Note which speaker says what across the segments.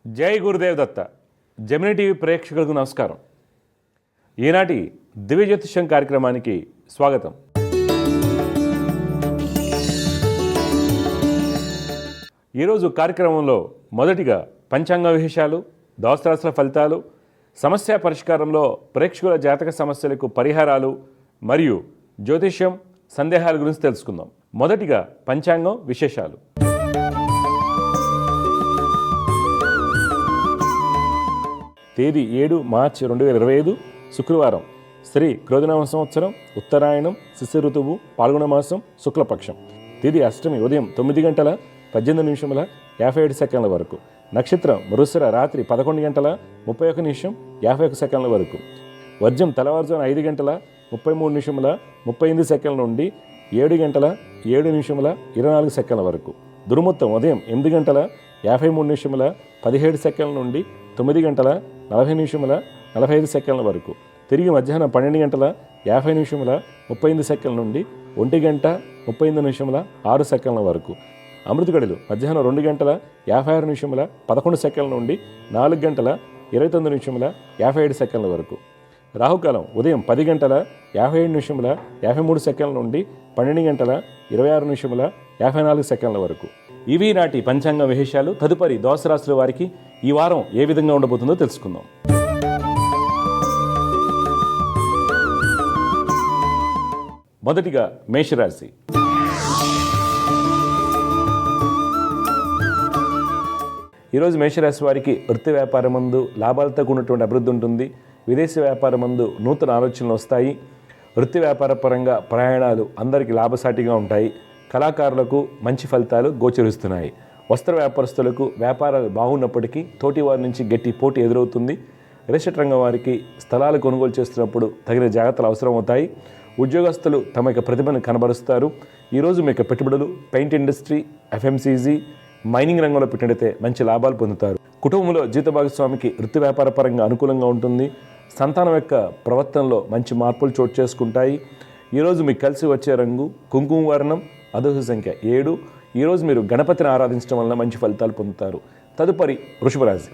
Speaker 1: జై గురుదేవ్ దత్త. Gemini TV ప్రేక్షకులకు నమస్కారం. ఈనాటి దివ్య జ్యోతిష్యం కార్యక్రమానికి స్వాగతం. ఈరోజు కార్యక్రమంలో మొదటిగా పంచాంగ విశేషాలు, దోస్తరాశుల ఫలితాలు, సమస్య పరిష్కారంలో ప్రేక్షకుల జాతక సమస్యలకు పరిహారాలు మరియు జ్యోతిష్యం సందేహాల గురించి తెలుసుకుందాం. మొదటిగా పంచాంగం విశేషాలు. తేదీ 7 మార్చి 2025 శుక్రవారం. శ్రీ క్రోధనామ సంవత్సరం, ఉత్తరాయణం, శిశిర ఋతువు, పాల్గొన మాసం, శుక్లపక్షం. తేదీ అష్టమి ఉదయం 9:18:57 వరకు. నక్షత్రం మృగశిర రాత్రి 11:31:51 వరకు. వర్జం తెల్లవారుజామున 5:33:35 నుండి 7:07:24 వరకు. దుర్ముహూర్తం ఉదయం 8:53:17 నుండి 9:40:45 వరకు. తిరిగి మధ్యాహ్నం 12:50:35 నుండి 1:35:06 వరకు. అమృత గడిలు మధ్యాహ్నం 2:56:11 నుండి 4:29:57 వరకు. రాహుకాలం ఉదయం 10:57:53 నుండి 12:26:54 వరకు. ఇవి నాటి పంచాంగ విశేషాలు. తదుపరి ద్వాదశ రాశుల వారికి ఈ వారం ఏ విధంగా ఉండబోతుందో తెలుసుకుందాం. మొదటిగా మేషరాశి. ఈరోజు మేషరాశి వారికి వృత్తి వ్యాపారమందు లాభాలతో కూడినటువంటి అభివృద్ధి ఉంటుంది. విదేశీ వ్యాపారమందు నూతన ఆలోచనలు వస్తాయి. వృత్తి వ్యాపార పరంగా ప్రయాణాలు అందరికీ లాభసాటిగా ఉంటాయి. కళాకారులకు మంచి ఫలితాలు గోచరిస్తున్నాయి. వస్త్ర వ్యాపారస్తులకు వ్యాపారాలు బాగున్నప్పటికీ తోటి వారి నుంచి గట్టి పోటీ ఎదురవుతుంది. రియల్ ఎస్టేట్ రంగం వారికి స్థలాలు కొనుగోలు చేస్తున్నప్పుడు తగిన జాగ్రత్తలు అవసరం అవుతాయి. ఉద్యోగస్తులు తమ యొక్క ప్రతిభను కనబరుస్తారు. ఈరోజు మీ యొక్క పెట్టుబడులు పెయింట్ ఇండస్ట్రీ, ఎఫ్ఎంసీజీ, మైనింగ్ రంగంలో పెట్టినట్టయితే మంచి లాభాలు పొందుతారు. కుటుంబంలో జీవిత భాగస్వామికి వృత్తి వ్యాపార పరంగా అనుకూలంగా ఉంటుంది. సంతానం యొక్క ప్రవర్తనలో మంచి మార్పులు చోటు చేసుకుంటాయి. ఈరోజు మీకు కలిసి వచ్చే రంగు కుంకుమ వర్ణం, అదృష్ట సంఖ్య 7. ఈరోజు మీరు గణపతిని ఆరాధించడం వలన మంచి ఫలితాలు పొందుతారు. తదుపరి వృషభ రాశి.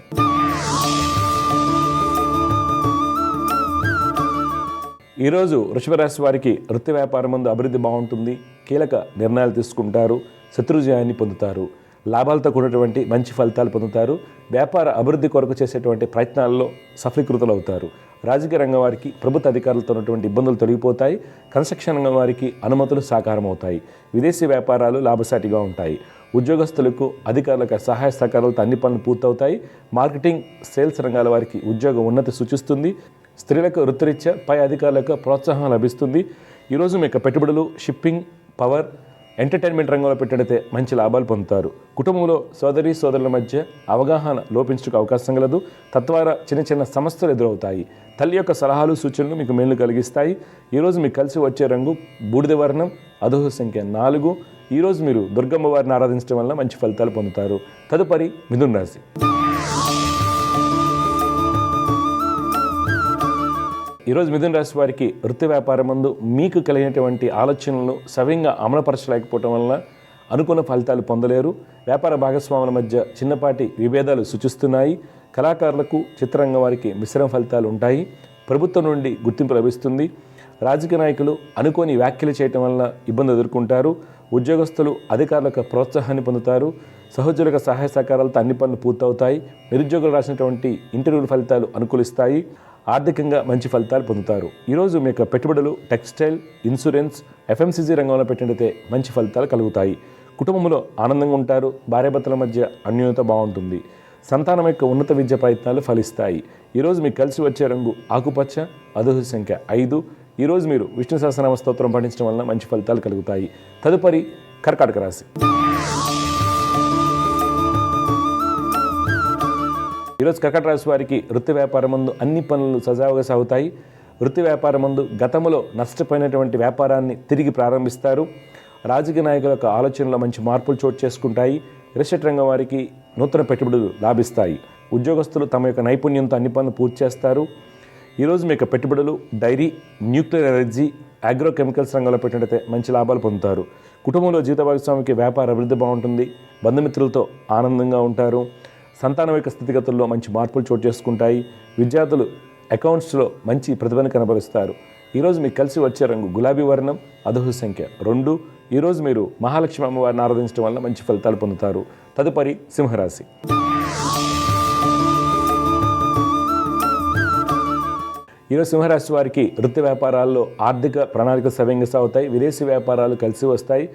Speaker 1: ఈరోజు వృషభ రాశి వారికి వృత్తి వ్యాపారం ముందు అభివృద్ధి బాగుంటుంది. కీలక నిర్ణయాలు తీసుకుంటారు. శత్రుజయాన్ని పొందుతారు. లాభాలతో కూడినటువంటి మంచి ఫలితాలు పొందుతారు. వ్యాపార అభివృద్ధి కొరకు చేసేటువంటి ప్రయత్నాల్లో సఫలీకృతులు అవుతారు. రాజకీయ రంగం వారికి ప్రభుత్వ అధికారులతో ఉన్నటువంటి ఇబ్బందులు తొలగిపోతాయి. కన్స్ట్రక్షన్ రంగం వారికి అనుమతులు సాకారం అవుతాయి. విదేశీ వ్యాపారాలు లాభసాటిగా ఉంటాయి. ఉద్యోగస్తులకు అధికారులకు సహాయ సహకారాలతో అన్ని పనులు పూర్తవుతాయి. మార్కెటింగ్, సేల్స్ రంగాల వారికి ఉద్యోగ ఉన్నతి సూచిస్తుంది. స్త్రీలకు వృత్తిరీత్యా పై అధికారులకు ప్రోత్సాహం లభిస్తుంది. ఈరోజు మీ యొక్క పెట్టుబడులు షిప్పింగ్, పవర్, ఎంటర్టైన్మెంట్ రంగంలో పెట్టినట్లయితే మంచి లాభాలు పొందుతారు. కుటుంబంలో సోదరి సోదరుల మధ్య అవగాహన లోపించడానికి అవకాశం కలదు. తద్వారా చిన్న చిన్న సమస్యలు ఎదురవుతాయి. తల్లి యొక్క సలహాలు సూచనలు మీకు మేలు కలిగిస్తాయి. ఈరోజు మీకు కలిసి వచ్చే రంగు బూడిద వర్ణం, అదృష్ట సంఖ్య 4. ఈరోజు మీరు దుర్గమ్మ వారిని ఆరాధించడం వల్ల మంచి ఫలితాలు పొందుతారు. తదుపరి మిథున రాశి. ఈరోజు మిథున రాశి వారికి వృత్తి వ్యాపారం ముందు మీకు కలిగినటువంటి ఆలోచనలను సవ్యంగా అమలుపరచలేకపోవటం వలన అనుకున్న ఫలితాలు పొందలేరు. వ్యాపార భాగస్వాముల మధ్య చిన్నపాటి విభేదాలు సూచిస్తున్నాయి. కళాకారులకు, చిత్రరంగం వారికి మిశ్రమ ఫలితాలు ఉంటాయి. ప్రభుత్వం నుండి గుర్తింపు లభిస్తుంది. రాజకీయ నాయకులు అనుకోని వ్యాఖ్యలు చేయటం వలన ఇబ్బంది ఎదుర్కొంటారు. ఉద్యోగస్తులు అధికారులకు ప్రోత్సాహాన్ని పొందుతారు. సహోద్యోగుల సహాయ సహకారాలతో అన్ని పనులు పూర్తవుతాయి. నిరుద్యోగులు రాసినటువంటి ఇంటర్వ్యూల ఫలితాలు అనుకూలిస్తాయి. ఆర్థికంగా మంచి ఫలితాలు పొందుతారు. ఈరోజు మీ యొక్క పెట్టుబడులు టెక్స్టైల్, ఇన్సూరెన్స్, ఎఫ్ఎంసీజీ రంగంలో పెట్టినట్లయితే మంచి ఫలితాలు కలుగుతాయి. కుటుంబంలో ఆనందంగా ఉంటారు. భార్యాభర్తల మధ్య అన్యోన్యత బాగుంటుంది. సంతానం యొక్క ఉన్నత విద్య ప్రయత్నాలు ఫలిస్తాయి. ఈరోజు మీకు కలిసి వచ్చే రంగు ఆకుపచ్చ, అదృష్ట సంఖ్య 5. ఈరోజు మీరు విష్ణు సహస్రనామ స్తోత్రం పఠించడం వలన మంచి ఫలితాలు కలుగుతాయి. తదుపరి కర్కాటక రాశి. ఈరోజు కర్కాటక రాశి వారికి వృత్తి వ్యాపారం ముందు అన్ని పనులు సజావుగా సాగుతాయి. వృత్తి వ్యాపారం ముందు గతంలో నష్టపోయినటువంటి వ్యాపారాన్ని తిరిగి ప్రారంభిస్తారు. రాజకీయ నాయకుల యొక్క ఆలోచనలో మంచి మార్పులు చోటు చేసుకుంటాయి. రియల్ ఎస్టేట్ రంగం వారికి నూతన పెట్టుబడులు లాభిస్తాయి. ఉద్యోగస్తులు తమ యొక్క నైపుణ్యంతో అన్ని పనులు పూర్తి చేస్తారు. ఈరోజు మీ యొక్క పెట్టుబడులు డైరీ, న్యూక్లియర్ ఎనర్జీ, అగ్రోకెమికల్స్ రంగంలో పెట్టినట్లయితే మంచి లాభాలు పొందుతారు. కుటుంబంలో జీవిత భాగస్వామికి వ్యాపార అభివృద్ధి బాగుంటుంది. బంధుమిత్రులతో ఆనందంగా ఉంటారు. సంతానం యొక్క స్థితిగతుల్లో మంచి మార్పులు చోటు చేసుకుంటాయి. విద్యార్థులు అకౌంట్స్లో మంచి ప్రతిభను కనబరుస్తారు. ఈరోజు మీకు కలిసి వచ్చే రంగు గులాబీ వర్ణం, అదృష్ట సంఖ్య 2. ఈరోజు మీరు మహాలక్ష్మి అమ్మవారిని ఆరాధించడం వల్ల మంచి ఫలితాలు పొందుతారు. తదుపరి సింహరాశి. ఈరోజు సింహరాశి వారికి వృత్తి వ్యాపారాల్లో ఆర్థిక ప్రణాళికలు సవ్యంగా సాగుతాయి. విదేశీ వ్యాపారాలు కలిసి వస్తాయి.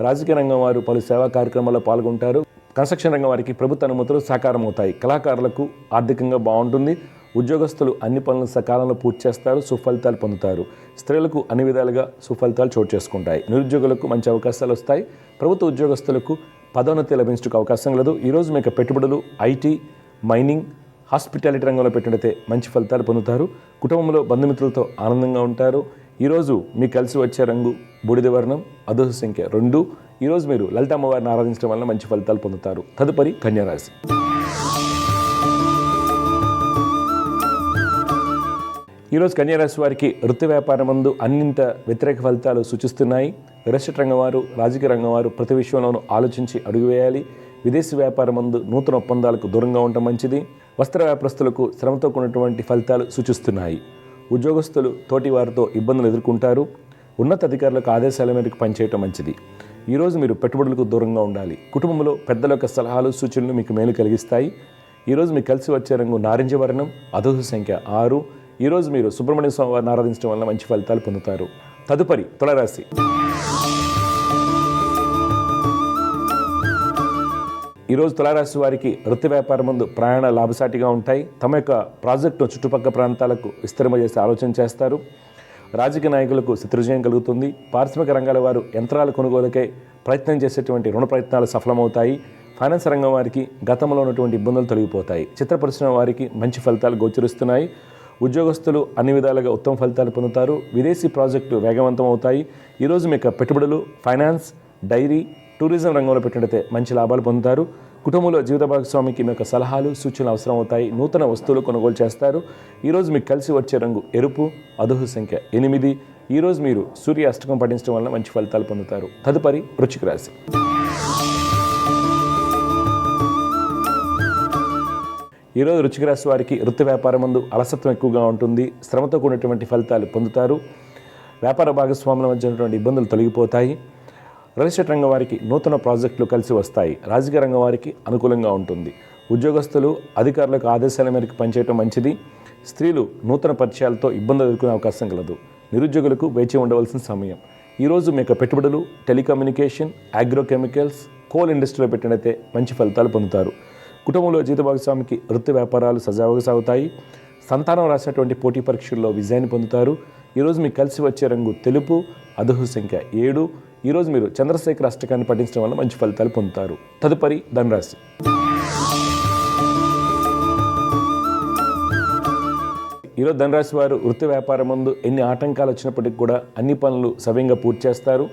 Speaker 1: రాజకీయ రంగం వారు పలు సేవా కార్యక్రమాల్లో పాల్గొంటారు. కన్స్ట్రక్షన్ రంగం వారికి ప్రభుత్వ అనుమతులు సాకారం అవుతాయి. కళాకారులకు ఆర్థికంగా బాగుంటుంది. ఉద్యోగస్తులు అన్ని పనులను సకాలంలో పూర్తి చేస్తారు, సుఫలితాలు పొందుతారు. స్త్రీలకు అన్ని విధాలుగా సుఫలితాలు చోటు చేసుకుంటాయి. నిరుద్యోగులకు మంచి అవకాశాలు వస్తాయి. ప్రభుత్వ ఉద్యోగస్తులకు పదోన్నతి లభించడానికి అవకాశం లేదు. ఈరోజు మీకు పెట్టుబడులు ఐటీ, మైనింగ్, హాస్పిటాలిటీ రంగంలో పెట్టినట్లయితే మంచి ఫలితాలు పొందుతారు. కుటుంబంలో బంధుమిత్రులతో ఆనందంగా ఉంటారు. ఈరోజు మీకు కలిసి వచ్చే రంగు బూడిద వర్ణం, అదృష్ట సంఖ్య 2. ఈరోజు మీరు లలిత అమ్మవారిని ఆరాధించడం వల్ల మంచి ఫలితాలు పొందుతారు. తదుపరి కన్యారాశి. ఈరోజు కన్యారాశి వారికి వృత్తి వ్యాపారం నందు అన్నింట వ్యతిరేక ఫలితాలు సూచిస్తున్నాయి. రియల్ రంగం వారు, రాజకీయ రంగం వారు ప్రతి విషయంలోనూ ఆలోచించి అడుగు వేయాలి. విదేశీ వ్యాపారం నందు నూతన ఒప్పందాలకు దూరంగా ఉండటం మంచిది. వస్త్ర వ్యాపారస్తులకు శ్రమతో కూడినటువంటి ఫలితాలు సూచిస్తున్నాయి. ఉద్యోగస్తులు తోటి వారితో ఇబ్బందులు ఎదుర్కొంటారు. ఉన్నత అధికారులకు ఆదేశాల మేరకు పనిచేయటం మంచిది. ఈరోజు మీరు పెట్టుబడులకు దూరంగా ఉండాలి. కుటుంబంలో పెద్దల యొక్క సలహాలు, సూచనలు మీకు మేలు కలిగిస్తాయి. ఈరోజు మీకు కలిసి వచ్చే రంగు నారింజ వర్ణం, అదృష్ట సంఖ్య 6. ఈరోజు మీరు సుబ్రహ్మణ్య స్వామి వారిని ఆరాధించడం వల్ల మంచి ఫలితాలు పొందుతారు. తదుపరి తులారాశి. ఈరోజు తులారాశి వారికి వృత్తి వ్యాపారం ముందు ప్రయాణ లాభసాటిగా ఉంటాయి. తమ యొక్క ప్రాజెక్టును చుట్టుపక్కల ప్రాంతాలకు విస్తరింపజేసే ఆలోచన చేస్తారు. రాజకీయ నాయకులకు శత్రుజయం కలుగుతుంది. పారిశ్రామిక రంగాల వారు యంత్రాల కొనుగోలుకై ప్రయత్నం చేసేటువంటి రుణ ప్రయత్నాలు సఫలమవుతాయి. ఫైనాన్స్ రంగం వారికి గతంలో ఉన్నటువంటి ఇబ్బందులు తొలగిపోతాయి. చిత్ర పరిశ్రమ వారికి మంచి ఫలితాలు గోచరిస్తున్నాయి. ఉద్యోగస్తులు అన్ని విధాలుగా ఉత్తమ ఫలితాలు పొందుతారు. విదేశీ ప్రాజెక్టులు వేగవంతం అవుతాయి. ఈరోజు మీకు పెట్టుబడులు, ఫైనాన్స్, డైరీ, టూరిజం రంగంలో పెట్టినట్లయితే మంచి లాభాలు పొందుతారు. కుటుంబంలో జీవిత భాగస్వామికి మీ యొక్క సలహాలు, సూచనలు అవసరం అవుతాయి. నూతన వస్తువులు కొనుగోలు చేస్తారు. ఈరోజు మీకు కలిసి వచ్చే రంగు ఎరుపు, అదృష్ట సంఖ్య 8. ఈరోజు మీరు సూర్య అష్టకం పఠించడం వల్ల మంచి ఫలితాలు పొందుతారు. తదుపరి వృశ్చిక రాశి. ఈరోజు వృశ్చిక రాశి వారికి వృత్తి వ్యాపారం ముందు అలసత్వం ఎక్కువగా ఉంటుంది. శ్రమతో కూడినటువంటి ఫలితాలు పొందుతారు. వ్యాపార భాగస్వాముల మధ్య ఉన్నటువంటి ఇబ్బందులు తొలగిపోతాయి. రియల్ ఎస్టేట్ రంగం వారికి నూతన ప్రాజెక్టులు కలిసి వస్తాయి. రాజకీయ రంగం వారికి అనుకూలంగా ఉంటుంది. ఉద్యోగస్తులు అధికారులకు ఆదేశాల మేరకు పనిచేయడం మంచిది. స్త్రీలు నూతన పరిచయాలతో ఇబ్బందులు ఎదుర్కొనే అవకాశం కలదు. నిరుద్యోగులకు వేచి ఉండవలసిన సమయం. ఈరోజు మీ యొక్క పెట్టుబడులు టెలికమ్యూనికేషన్, అగ్రోకెమికల్స్, కోల్ ఇండస్ట్రీలో పెట్టినైతే మంచి ఫలితాలు పొందుతారు. కుటుంబంలో జీవిత భాగస్వామికి వృత్తి వ్యాపారాలు సజావుగా సాగుతాయి. సంతానం రాసినటువంటి పోటీ పరీక్షల్లో విజయాన్ని పొందుతారు. ఈరోజు మీకు కలిసి వచ్చే రంగు తెలుపు, అదృష్ట సంఖ్య 7. ఈరోజు మీరు చంద్రశేఖర అష్టకాన్ని పఠించడం వల్ల మంచి ఫలితాలు పొందుతారు. తదుపరి ధనురాశి. ఈరోజు ధనురాశి వారు వృత్తి వ్యాపారం ముందు ఎన్ని ఆటంకాలు వచ్చినప్పటికీ కూడా అన్ని పనులు సవ్యంగా పూర్తి చేస్తారు.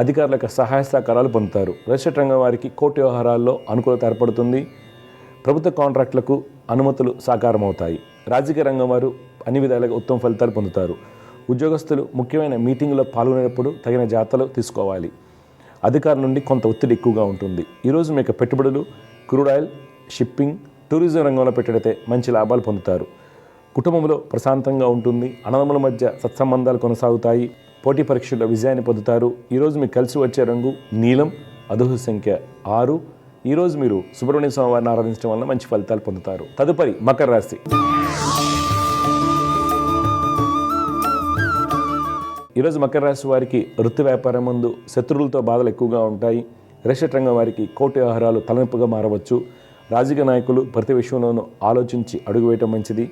Speaker 1: అధికారులకు సహాయ సహకారాలు పొందుతారు. రియల్ ఎస్టేట్ రంగం వారికి కోర్టు వ్యవహారాల్లో అనుకూలత ఏర్పడుతుంది. ప్రభుత్వ కాంట్రాక్టులకు అనుమతులు సాకారం అవుతాయి. రాజకీయ రంగం వారు అన్ని విధాలుగా ఉత్తమ ఫలితాలు పొందుతారు. ఉద్యోగస్తులు ముఖ్యమైన మీటింగులో పాల్గొనేటప్పుడు తగిన జాగ్రత్తలు తీసుకోవాలి. అధికారుల నుండి కొంత ఒత్తిడి ఎక్కువగా ఉంటుంది. ఈరోజు మీకు పెట్టుబడులు క్రూడ్ ఆయిల్, షిప్పింగ్, టూరిజం రంగంలో పెట్టినైతే మంచి లాభాలు పొందుతారు. కుటుంబంలో ప్రశాంతంగా ఉంటుంది. అన్నదమ్ముల మధ్య సత్సంబంధాలు కొనసాగుతాయి. పోటీ పరీక్షల్లో విజయాన్ని పొందుతారు. ఈరోజు మీకు కలిసి వచ్చే రంగు నీలం, అదృష్ట సంఖ్య 6. ఈరోజు మీరు సుబ్రహ్మణ్య స్వామి వారిని ఆరాధించడం వల్ల మంచి ఫలితాలు పొందుతారు. తదుపరి మకర రాశి. ఈరోజు మకర రాశి వారికి వృత్తి వ్యాపారం ముందు శత్రువులతో బాధలు ఎక్కువగా ఉంటాయి. రియల్ ఎస్టేట్ రంగం వారికి కోర్టు వ్యవహారాలు తలనొప్పిగా మారవచ్చు. రాజకీయ నాయకులు ప్రతి విషయంలోనూ ఆలోచించి అడుగు వేయటం మంచిది.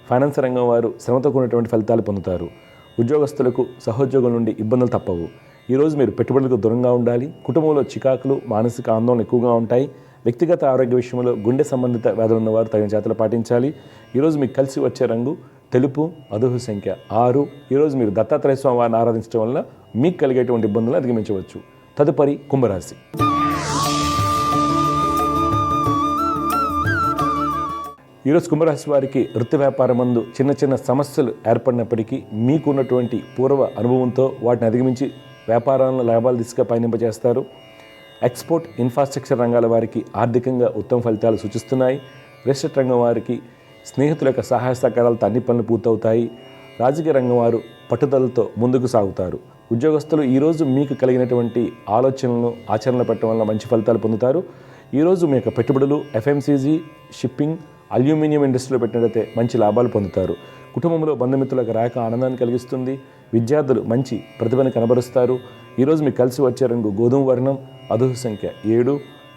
Speaker 1: ఫైనాన్స్ రంగం వారు శ్రమతో కూడినటువంటి ఫలితాలు పొందుతారు. ఉద్యోగస్తులకు సహోద్యోగుల నుండి ఇబ్బందులు తప్పవు. ఈరోజు మీరు పెట్టుబడులకు దూరంగా ఉండాలి. కుటుంబంలో చికాకులు, మానసిక ఆందోళన ఎక్కువగా ఉంటాయి. వ్యక్తిగత ఆరోగ్య విషయంలో గుండె సంబంధిత వ్యాధులు ఉన్నవారు తగిన జాగ్రత్తలు పాటించాలి. ఈరోజు మీకు కలిసి వచ్చే రంగు తెలుపు, అదృష్ట సంఖ్య 6. ఈరోజు మీరు దత్తాత్రేయ స్వామి వారిని ఆరాధించడం వల్ల మీకు కలిగేటువంటి ఇబ్బందులను అధిగమించవచ్చు. తదుపరి కుంభరాశి. ఈరోజు కుంభరాశి వారికి వృత్తి వ్యాపారం ముందు చిన్న చిన్న సమస్యలు ఏర్పడినప్పటికీ మీకున్నటువంటి పూర్వ అనుభవంతో వాటిని అధిగమించి వ్యాపారాలను లాభాలు దిశగా పయనింపజేస్తారు. ఎక్స్పోర్ట్, ఇన్ఫ్రాస్ట్రక్చర్ రంగాల వారికి ఆర్థికంగా ఉత్తమ ఫలితాలు సూచిస్తున్నాయి. రియల్ ఎస్టేట్ రంగం వారికి స్నేహితుల యొక్క సహాయ సహకారాలతో అన్ని పనులు పూర్తవుతాయి. రాజకీయ రంగం వారు పట్టుదలతో ముందుకు సాగుతారు. ఉద్యోగస్తులు ఈరోజు మీకు కలిగినటువంటి ఆలోచనలను ఆచరణలో పెట్టడం వల్ల మంచి ఫలితాలు పొందుతారు. ఈరోజు మీ యొక్క పెట్టుబడులు ఎఫ్ఎంసీజీ, షిప్పింగ్, అల్యూమినియం ఇండస్ట్రీలో పెట్టినట్లయితే మంచి లాభాలు పొందుతారు. కుటుంబంలో బంధుమిత్రులకు రాక ఆనందాన్ని కలిగిస్తుంది. విద్యార్థులు మంచి ప్రతిభను కనబరుస్తారు. ఈరోజు మీకు కలిసి వచ్చే రంగు గోధుమ వర్ణం, అదృష్ట సంఖ్య 7.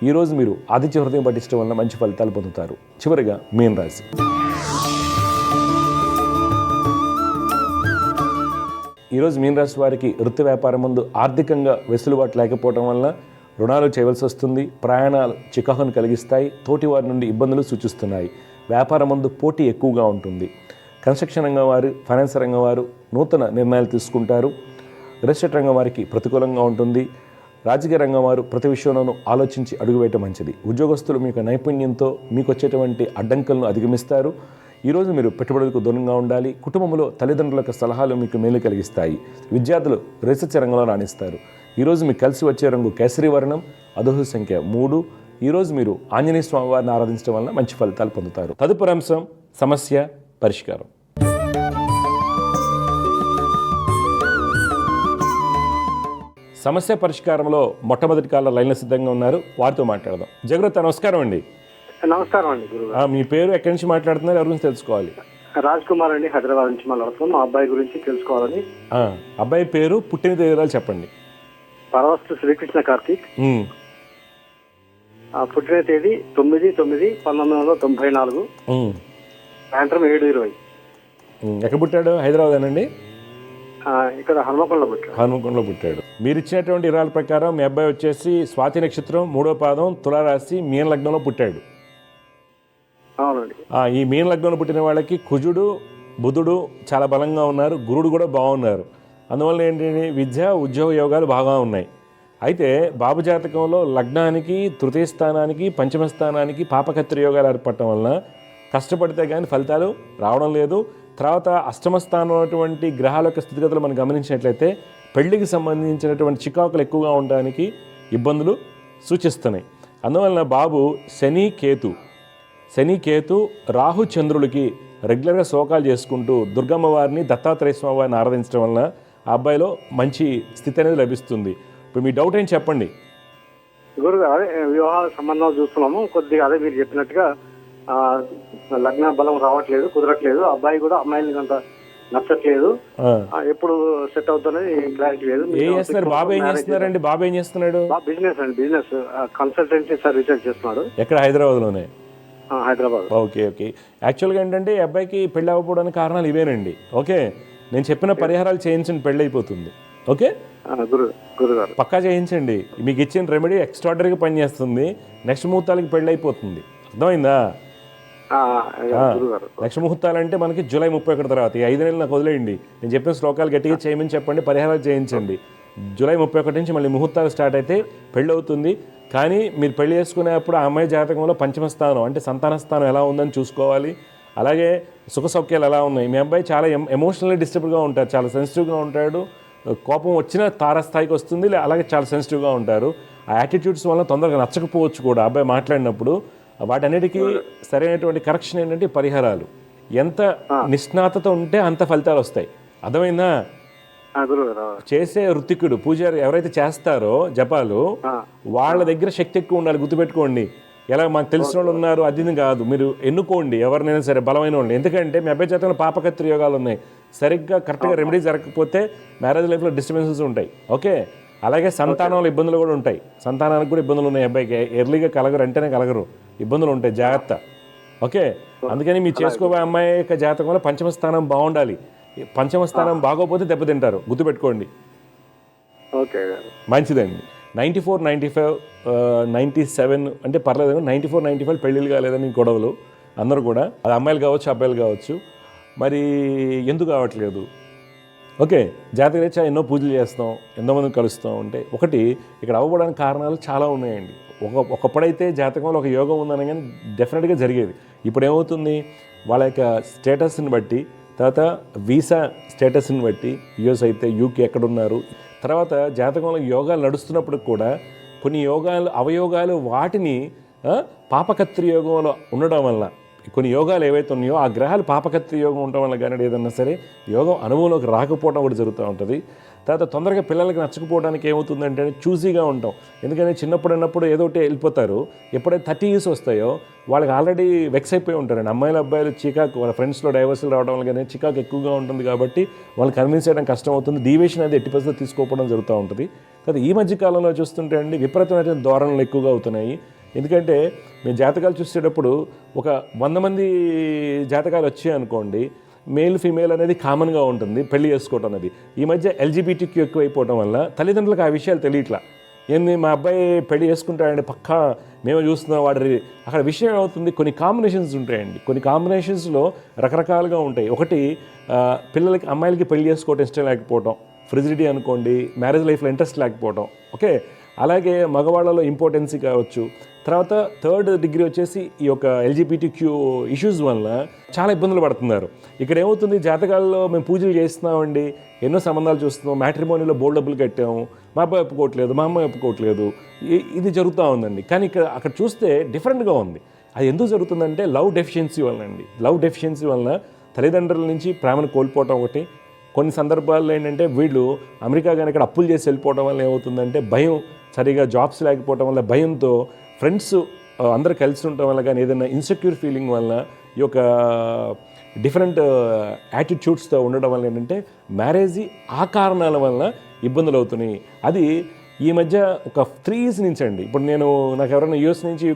Speaker 1: ఈరోజు మీరు ఆదిత్య హృదయం పఠించడం వల్ల మంచి ఫలితాలు పొందుతారు. చివరిగా మీన రాశి. ఈరోజు మీన రాశి వారికి వృత్తి వ్యాపారం ముందు ఆర్థికంగా వెసులుబాటు లేకపోవడం వల్ల రుణాలు చేయవలసి వస్తుంది. ప్రయాణాలు చికాకును కలిగిస్తాయి. తోటి వారి నుండి ఇబ్బందులు సూచిస్తున్నాయి. వ్యాపారం ముందు పోటీ ఎక్కువగా ఉంటుంది. కన్స్ట్రక్షన్ రంగం వారు, ఫైనాన్స్ రంగం వారు నూతన నిర్ణయాలు తీసుకుంటారు. రియల్ ఎస్టేట్ రంగం వారికి ప్రతికూలంగా ఉంటుంది. రాజకీయ రంగం వారు ప్రతి విషయంలోనూ ఆలోచించి అడుగువేయటం మంచిది. ఉద్యోగస్తులు మీకు నైపుణ్యంతో మీకు వచ్చేటువంటి అడ్డంకులను అధిగమిస్తారు. ఈరోజు మీరు పెట్టుబడులకు దూరంగా ఉండాలి. కుటుంబంలో తల్లిదండ్రుల యొక్క సలహాలు మీకు మేలు కలిగిస్తాయి. విద్యార్థులు రీసెర్చ్ రంగంలో రాణిస్తారు. ఈరోజు మీకు కలిసి వచ్చే రంగు కేసరి వర్ణం, అదృష్ట సంఖ్య 3. ఈరోజు మీరు ఆంజనేయ స్వామి వారిని ఆరాధించడం వలన మంచి ఫలితాలు పొందుతారు. తదుపరి అంశం సమస్య పరిష్కారం. సమస్య పరిష్కారంలో మొట్టమొదటి కాలం లైన్లో సిద్ధంగా ఉన్నారు. వారితో మాట్లాడదాం. జగరత్, నమస్కారం అండి.
Speaker 2: నమస్కారం అండి. గురుగారు,
Speaker 1: మీ పేరు, ఎక్కడి నుంచి మాట్లాడుతున్నారు, ఎవరి గురించి తెలుసుకోవాలి?
Speaker 2: రాజ్ కుమార్ అండి, హైదరాబాద్ నుంచి మాట్లాడుతున్నాం. మా అబ్బాయి గురించి తెలుసుకోవాలని.
Speaker 1: అబ్బాయి పేరు, పుట్టిన తేదీలు చెప్పండి.
Speaker 2: పరవస్తు శ్రీకృష్ణ కార్తీక్. పుట్టిన తేదీ 9/9/1994, సాయంత్రం 7:20.
Speaker 1: ఎక్కడ పుట్టాడు? హైదరాబాదేనండి.
Speaker 2: ఇక్కడ హనుమకొండలో పుట్టాడు.
Speaker 1: మీరు ఇచ్చినటువంటి వివరాల ప్రకారం మీ అబ్బాయి వచ్చేసి స్వాతి నక్షత్రం 3వ పాదం, తులారాశి, మీన లగ్నంలో పుట్టాడు.
Speaker 2: అవునండి.
Speaker 1: ఈ మీన లగ్నంలో పుట్టిన వాళ్ళకి కుజుడు, బుధుడు చాలా బలంగా ఉన్నారు. గురుడు కూడా బాగున్నారు. అందువల్ల ఏంటంటే విద్య, ఉద్యోగ యోగాలు బాగా ఉన్నాయి. అయితే బాబు జాతకంలో లగ్నానికి, తృతీయ స్థానానికి, పంచమ స్థానానికి పాపకత్రి యోగాలు ఏర్పడటం వలన కష్టపడితే కానీ ఫలితాలు రావడం లేదు. తర్వాత అష్టమ స్థానం ఉన్నటువంటి గ్రహాల యొక్క స్థితిగతులు మనం గమనించినట్లయితే పెళ్లికి సంబంధించినటువంటి చికాకులు ఎక్కువగా ఉండడానికి ఇబ్బందులు సూచిస్తున్నాయి. అందువలన బాబు శని కేతు రాహు చంద్రులకి రెగ్యులర్గా శోకాలు చేసుకుంటూ దుర్గమ్మ వారిని, దత్తాత్రేయ స్వామి వారిని ఆరాధించడం వలన ఆ అబ్బాయిలో మంచి స్థితి అనేది లభిస్తుంది. ఇప్పుడు మీ డౌట్ ఏం చెప్పండి.
Speaker 2: గురుగారు, అదే వివాహ సంబంధాలు చూస్తున్నాము. కొద్దిగా అదే మీరు చెప్పినట్టుగా లగ్న బలం రావట్లేదు, కుదరట్లేదు. అబ్బాయి కూడా అమ్మాయిని అంత నచ్చట్లేదు. ఎప్పుడు సెట్ అవుతున్నది క్లారిటీ లేదు.
Speaker 1: బాబు ఏం చేస్తున్నారండి? బాబు ఏం చేస్తున్నాడు?
Speaker 2: బిజినెస్ అండి, బిజినెస్ కన్సల్టెన్సీ సర్వీసెస్ చేస్తున్నాడు.
Speaker 1: ఎక్కడ? హైదరాబాద్లోనే.
Speaker 2: హైదరాబాద్.
Speaker 1: ఓకే. యాక్చువల్గా ఏంటంటే ఈ అబ్బాయికి పెళ్ళి అవ్వకపోవడానికి కారణాలు ఇవేనండి. ఓకే, నేను చెప్పిన పరిహారాలు చేయించండి, పెళ్ళి అయిపోతుంది. ఓకే
Speaker 2: గురుగారు,
Speaker 1: పక్కా చేయించండి. మీకు ఇచ్చిన రెమెడీ ఎక్స్ట్రాడనరీగా పనిచేస్తుంది. నెక్స్ట్ ముహూర్తాలకి పెళ్ళి అయిపోతుంది. అర్థమైందా? నెక్స్ట్ ముహూర్తాలు అంటే మనకి జూలై 31 తర్వాత. ఈ 5 నెలలు నాకు వదిలేయండి. నేను చెప్పిన శ్లోకాలు గట్టిగా చేయమని చెప్పండి, పరిహారాలు చేయించండి. జూలై 31 నుంచి మళ్ళీ ముహూర్తాలు స్టార్ట్ అయితే పెళ్ళి అవుతుంది. కానీ మీరు పెళ్లి చేసుకునేప్పుడు ఆ అమ్మాయి జాతకంలో పంచమ స్థానం అంటే సంతాన స్థానం ఎలా ఉందని చూసుకోవాలి. అలాగే సుఖ సౌఖ్యాలు ఎలా ఉన్నాయి. మీ అబ్బాయి చాలా ఎమోషనల్లీ డిస్టర్బ్గా ఉంటారు, చాలా సెన్సిటివ్గా ఉంటాడు. కోపం వచ్చినా తారస్థాయికి వస్తుంది. అలాగే చాలా సెన్సిటివ్గా ఉంటారు. ఆ యాటిట్యూడ్స్ వల్ల తొందరగా నచ్చకపోవచ్చు కూడా అబ్బాయి మాట్లాడినప్పుడు. వాటన్నిటికీ సరైనటువంటి కరెక్షన్ ఏంటంటే పరిహారాలు. ఎంత నిష్ణాతత ఉంటే అంత ఫలితాలు వస్తాయి. అర్థమైందా? చేసే ఋత్వికుడు, పూజారి ఎవరైతే చేస్తారో జపాలు, వాళ్ళ దగ్గర శక్తి ఎక్కువ ఉండాలి. గుర్తుపెట్టుకోండి. ఎలా మాకు తెలిసిన వాళ్ళు ఉన్నారు అది కాదు, మీరు ఎన్నుకోండి ఎవరినైనా సరే బలమైన వాళ్ళు. ఎందుకంటే మీ అబ్బాయి జాతకంలో పాపకత్రి యోగాలు ఉన్నాయి. సరిగ్గా కరెక్ట్గా రెమెడీ జరగకపోతే మ్యారేజ్ లైఫ్లో డిస్టర్బెన్సెస్ ఉంటాయి. ఓకే, అలాగే సంతానంలో ఇబ్బందులు కూడా ఉంటాయి. సంతానానికి కూడా ఇబ్బందులు ఉన్నాయి. అబ్బాయికి ఎర్లీగా కలగరు, వెంటనే కలగరు, ఇబ్బందులు ఉంటాయి. జాగ్రత్త. ఓకే, అందుకని మీరు చేసుకోబోయే అమ్మాయి యొక్క జాతకంలో పంచమ స్థానం బాగుండాలి. పంచమ స్థానం బాగోపోతే దెబ్బతింటారు. గుర్తుపెట్టుకోండి. మంచిదండి. 94, 95, 97 అంటే పర్లేదు. 94, 95 పెళ్ళిళ్ళు కాలేదని గొడవలు అందరూ కూడా. అది అమ్మాయిలు కావచ్చు, అబ్బాయిలు కావచ్చు. మరి ఎందుకు కావట్లేదు? ఓకే, జాతకరీత్యా ఎన్నో పూజలు చేస్తాం, ఎంతోమందిని కలుస్తాం. అంటే ఒకటి ఇక్కడ అవ్వడానికి కారణాలు చాలా ఉన్నాయండి. ఒకప్పుడైతే జాతకంలో ఒక యోగం ఉందని కానీ డెఫినెట్గా జరిగేది. ఇప్పుడు ఏమవుతుంది, వాళ్ళ యొక్క స్టేటస్ని బట్టి, తర్వాత వీసా స్టేటస్ని బట్టి, యుఎస్ అయితే యూకే ఎక్కడున్నారు, తర్వాత జాతకంలో యోగాలు నడుస్తున్నప్పుడు కూడా కొన్ని యోగాలు అవయోగాలు వాటిని పాపకత్రి యోగంలో ఉండడం వల్ల కొన్ని యోగాలు ఏవైతే ఉన్నాయో ఆ గ్రహాలు పాపకత్రి యోగం ఉండడం వల్ల కానీ ఏదన్నా సరే యోగం అనుభవంలోకి రాకపోవడం కూడా జరుగుతూ ఉంటుంది. తర్వాత తొందరగా పిల్లలకి నచ్చకపోవడానికి ఏమవుతుందంటే చూసీగా ఉంటాం. ఎందుకంటే చిన్నప్పుడు ఏదో ఒకటి వెళ్ళిపోతారు. ఎప్పుడైతే 30 years వస్తాయో వాళ్ళకి ఆల్రెడీ వెక్స్ అయిపోయి ఉంటారండి. అమ్మాయిలు అబ్బాయిలు చికాకు, వాళ్ళ ఫ్రెండ్స్లో డైవర్సులు రావడం వల్ల కానీ చికాకు ఎక్కువగా ఉంటుంది కాబట్టి వాళ్ళు కన్విన్స్ చేయడం కష్టం అవుతుంది. డీవియేషన్ అనేది 80% తీసుకోకపోవడం జరుగుతూ ఉంటుంది. తర్వాత ఈ మధ్య కాలంలో చూస్తుంటే అండి విపరీతమైన ధోరణులు ఎక్కువగా అవుతున్నాయి. ఎందుకంటే మేము జాతకాలు చూసేటప్పుడు ఒక 100 మంది జాతకాలు వచ్చాయి అనుకోండి, మేల్ ఫీమేల్ అనేది కామన్గా ఉంటుంది పెళ్లి చేసుకోవటం అనేది. ఈ మధ్య LGBTQ ఎక్కువైపోవడం వల్ల తల్లిదండ్రులకు ఆ విషయాలు తెలియట్లా. ఏంది మా అబ్బాయి పెళ్లి చేసుకుంటాడండి పక్కా మేము చూస్తున్నాం వాడి అక్కడ విషయం ఏమవుతుంది, కొన్ని కాంబినేషన్స్ ఉంటాయండి. కొన్ని కాంబినేషన్స్లో రకరకాలుగా ఉంటాయి. ఒకటి పిల్లలకి అమ్మాయిలకి పెళ్లి చేసుకోవటం ఇష్టం లేకపోవటం, ఫ్రిజిడిటీ అనుకోండి, మ్యారేజ్ లైఫ్లో ఇంట్రెస్ట్ లేకపోవటం. ఓకే, అలాగే మగవాళ్ళలో ఇంపార్టెన్సీ కావచ్చు. తర్వాత 3rd డిగ్రీ వచ్చేసి ఈ యొక్క LGBTQ ఇష్యూస్ వల్ల చాలా ఇబ్బందులు పడుతున్నారు. ఇక్కడ ఏమవుతుంది, జాతకాల్లో మేము పూజలు చేస్తున్నామండి, ఎన్నో సంబంధాలు చూస్తున్నాం, మ్యాట్రిమోనీలో బోల్డ్ డబ్బులు కట్టాము, మా అబ్బాయి ఒప్పుకోవట్లేదు, మా అమ్మాయి ఒప్పుకోవట్లేదు, ఇది జరుగుతూ ఉందండి. కానీ అక్కడ చూస్తే డిఫరెంట్గా ఉంది. అది ఎందుకు జరుగుతుందంటే లవ్ డెఫిషియన్సీ వల్ల అండి. లవ్ డెఫిషియన్సీ వల్ల తల్లిదండ్రుల నుంచి ప్రేమను కోల్పోవటం ఒకటి. కొన్ని సందర్భాల్లో ఏంటంటే వీళ్ళు అమెరికా కానీ ఇక్కడ అప్పులు చేసి వెళ్ళిపోవడం వల్ల ఏమవుతుందంటే భయం, సరిగా జాబ్స్ లేకపోవడం వల్ల భయంతో ఫ్రెండ్స్ అందరూ కలిసి ఉండటం వల్ల కానీ ఏదైనా ఇన్సెక్యూర్ ఫీలింగ్ వల్ల ఈ యొక్క డిఫరెంట్ యాటిట్యూడ్స్తో ఉండడం వల్ల ఏంటంటే మ్యారేజ్ ఆ కారణాల వల్ల ఇబ్బందులు అవుతున్నాయి. అది ఈ మధ్య ఒక 3 years నుంచి అండి. ఇప్పుడు నాకు ఎవరైనా US నుంచి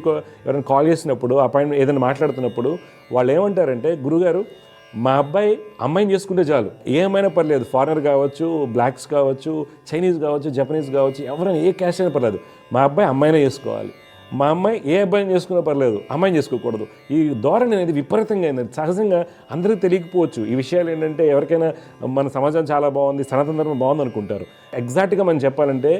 Speaker 1: ఎవరైనా కాల్ చేసినప్పుడు అపాయింట్మెంట్ ఏదైనా మాట్లాడుతున్నప్పుడు వాళ్ళు ఏమంటారంటే, గురుగారు మా అబ్బాయి అమ్మాయిని చేసుకుంటే చాలు, ఏమైనా పర్లేదు, ఫారినర్ కావచ్చు, బ్లాక్స్ కావచ్చు, చైనీస్ కావచ్చు, జపనీస్ కావచ్చు, ఎవరైనా ఏ క్యాస్ట్ అయినా పర్లేదు, మా అబ్బాయి అమ్మాయినే చేసుకోవాలి, మా అమ్మాయి ఏ అబ్బాయిని చేసుకున్నా పర్లేదు, అమ్మాయిని చేసుకోకూడదు. ఈ ధోరణి అనేది విపరీతంగా అయింది. సహజంగా అందరికీ తెలియకపోవచ్చు ఈ విషయాలు. ఏంటంటే ఎవరికైనా మన సమాజం చాలా బాగుంది, సనాతన ధర్మం బాగుంది అనుకుంటారు. ఎగ్జాక్ట్గా మనం చెప్పాలంటే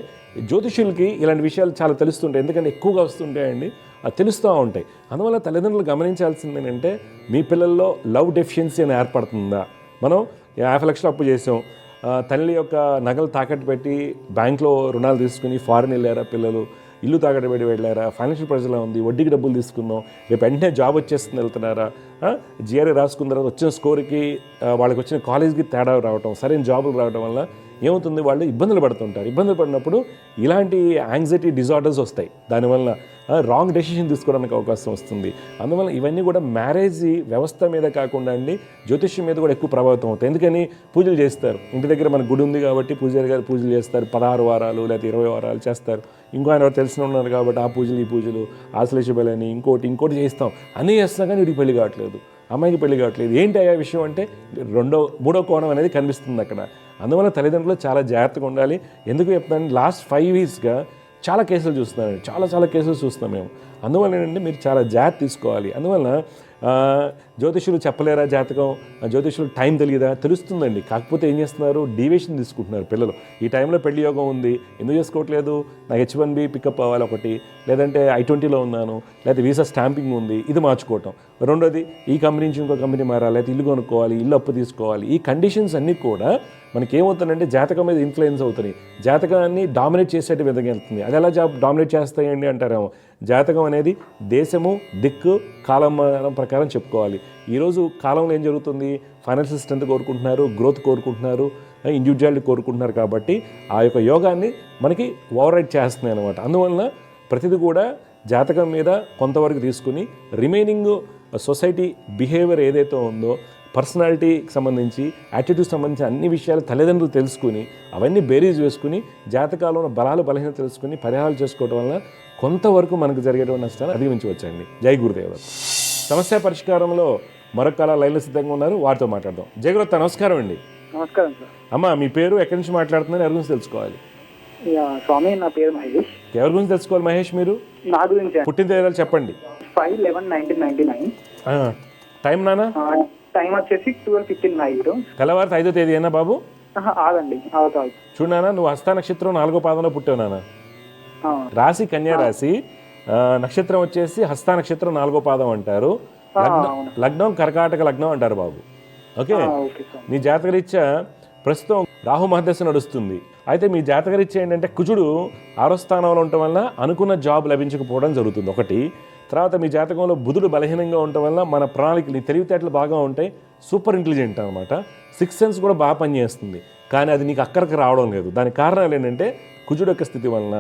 Speaker 1: జ్యోతిష్యులకి ఇలాంటి విషయాలు చాలా తెలుస్తుంటాయి. ఎందుకంటే ఎక్కువగా వస్తుంటాయండి, అది తెలుస్తూ ఉంటాయి. అందువల్ల తల్లిదండ్రులు గమనించాల్సింది ఏంటంటే మీ పిల్లల్లో లవ్ డెఫిషియన్సీ అని ఏర్పడుతుందా. మనం 50 లక్షలు అప్పు చేసాం, తల్లి యొక్క నగలు తాకట్టు పెట్టి బ్యాంక్లో రుణాలు తీసుకుని ఫారెన్ వెళ్ళారా పిల్లలు, ఇల్లు తాకట్టు పెట్టి వెళ్ళారా, ఫైనాన్షియల్ ప్రెషర్లో ఉంది, వడ్డీకి డబ్బులు తీసుకున్నాం, రేపు వెంటనే జాబ్ వచ్చేస్తుంది వెళ్తున్నారా, GRE రాసుకున్న తర్వాత వచ్చిన స్కోర్కి వాళ్ళకి వచ్చిన కాలేజ్కి తేడా రావటం, సరైన జాబులు రావడం వల్ల ఏమవుతుంది, వాళ్ళు ఇబ్బందులు పడుతుంటారు. ఇబ్బందులు పడినప్పుడు ఇలాంటి యాంగ్జైటీ డిజార్డర్స్ వస్తాయి. దానివల్ల రాంగ్ డెసిషన్ తీసుకోవడానికి అవకాశం వస్తుంది. అందువల్ల ఇవన్నీ కూడా మ్యారేజ్ వ్యవస్థ మీద కాకుండా అండి జ్యోతిష్యం మీద కూడా ఎక్కువ ప్రభావితం అవుతాయి. ఎందుకని పూజలు చేస్తారు, ఇంటి దగ్గర మన గుడి ఉంది కాబట్టి పూజారి గారు పూజలు చేస్తారు, 16 వారాలు లేకపోతే 20 వారాలు చేస్తారు. ఇంకో ఆయన ఎవరు ఉన్నారు కాబట్టి ఆ పూజలు ఈ పూజలు ఆశ్లేష బలని ఇంకోటి చేస్తాం, అన్నీ చేస్తాం, కానీ వీడికి పెళ్లి కావట్లేదు, అమ్మాయికి పెళ్లి కావట్లేదు. ఏంటి అయ్యా విషయం అంటే మూడో కోణం అనేది కనిపిస్తుంది అక్కడ. అందువల్ల తల్లిదండ్రులు చాలా జాగ్రత్తగా ఉండాలి. ఎందుకు చెప్తాను, లాస్ట్ 5 yearsగా చాలా కేసులు చూస్తున్నారండి, చాలా కేసులు చూస్తున్నాం మేము. అందువల్ల ఏంటంటే మీరు చాలా జాగ్రత్త తీసుకోవాలి. అందువల్ల జ్యోతిష్యులు చెప్పలేరా జాతకం, జ్యోతిష్యులు టైం తెలియదా, తెలుస్తుందండి. కాకపోతే ఏం చేస్తున్నారు, డీవియేషన్ తీసుకుంటున్నారు పిల్లలు. ఈ టైంలో పెళ్లి యోగం ఉంది, ఎందుకు చేసుకోవట్లేదు, నాకు H1B పికప్ అవ్వాలి ఒకటి, లేదంటే I-20లో ఉన్నాను, లేకపోతే వీసా స్టాంపింగ్ ఉంది, ఇది మార్చుకోవటం. రెండోది ఈ కంపెనీ నుంచి ఇంకో కంపెనీ మారాలి, లేకపోతే ఇల్లు కొనుక్కోవాలి, ఇల్లు అప్పు తీసుకోవాలి. ఈ కండిషన్స్ అన్నీ కూడా మనకేమవుతుందంటే జాతకం మీద ఇన్ఫ్లుయెన్స్ అవుతున్నాయి, జాతకాన్ని డామినేట్ చేసేట విధంగా వెళ్తుంది. అది ఎలా డామినేట్ చేస్తాయండి అంటారేమో. జాతకం అనేది దేశము, దిక్కు, కాలం ప్రకారం చెప్పుకోవాలి. ఈరోజు కాలంలో ఏం జరుగుతుంది, ఫైనాన్షియల్ స్ట్రెంత్ కోరుకుంటున్నారు, గ్రోత్ కోరుకుంటున్నారు, ఇండివిజువాలిటీ కోరుకుంటున్నారు. కాబట్టి ఆ యొక్క యోగాన్ని మనకి ఓవర్ రైడ్ చేస్తున్నాయి అనమాట. అందువలన ప్రతిదీ కూడా జాతకం మీద కొంతవరకు తీసుకుని రిమైనింగ్ సొసైటీ బిహేవియర్ ఏదైతే ఉందో, పర్సనాలిటీకి సంబంధించి, యాటిట్యూడ్కి సంబంధించి అన్ని విషయాలు తల్లిదండ్రులు తెలుసుకుని అవన్నీ బేరీజ్ వేసుకుని జాతకాల్లో ఉన్న బలాలు బలహీనత తెలుసుకుని పరిహారాలు చేసుకోవడం వల్ల కొంతవరకు మనకు జరిగేటువంటి నష్టాన్ని అధిగమించవచ్చండి. జై గురుదేవ. సమస్య పరిష్కారంలో మరొక కాల లైన్లో సిద్ధంగా ఉన్నారు, వారితో మాట్లాడదాం. జయగురత్త నమస్కారం అండి.
Speaker 2: నమస్కారం సార్.
Speaker 1: అమ్మ మీ పేరు, ఎక్కడి నుంచి మాట్లాడుతున్నారు, ఎవరి గురించి తెలుసుకోవాలి?
Speaker 2: స్వామి, నా పేరు మహేష్.
Speaker 1: ఎవరి గురించి తెలుసుకోవాలి మహేష్ మీరు?
Speaker 2: నా గురించి.
Speaker 1: పుట్టిన తేదీలు చెప్పండి.
Speaker 2: 5/11/1999.
Speaker 1: టైం నానా?
Speaker 2: టైం వచ్చేసి 12:15 నైట్.
Speaker 1: తెల్లవారు 5వ తేదీ అయినా బాబు?
Speaker 2: ఆగండి, అవుతావు.
Speaker 1: చూడు నాన్న, నువ్వు హస్త నక్షత్రం 4వ పాదంలో పుట్టావు నాన్న. రాశి కన్యా రాశి, నక్షత్రం వచ్చేసి హస్త నక్షత్రం 4వ పాదం అంటారు, లగ్నం కర్కాటక లగ్నం అంటారు బాబు. ఓకే, నీ జాతకరీత్యా ప్రస్తుతం రాహు మహదశ నడుస్తుంది. అయితే మీ జాతకరీత్యా ఏంటంటే కుజుడు 6వ స్థానంలో ఉండటం వల్ల అనుకున్న జాబ్ లభించకపోవడం జరుగుతుంది ఒకటి. తర్వాత మీ జాతకంలో బుధుడు బలహీనంగా ఉండటం వల్ల మన ప్రణాళికలు తెలివితేటలు బాగా ఉంటాయి, సూపర్ ఇంటెలిజెంట్ అనమాట. 6th సెన్స్ కూడా బాగా పనిచేస్తుంది, కానీ అది నీకు అక్కడికి రావడం లేదు. దానికి కారణాలు ఏంటంటే కుజుడు యొక్క స్థితి వలన,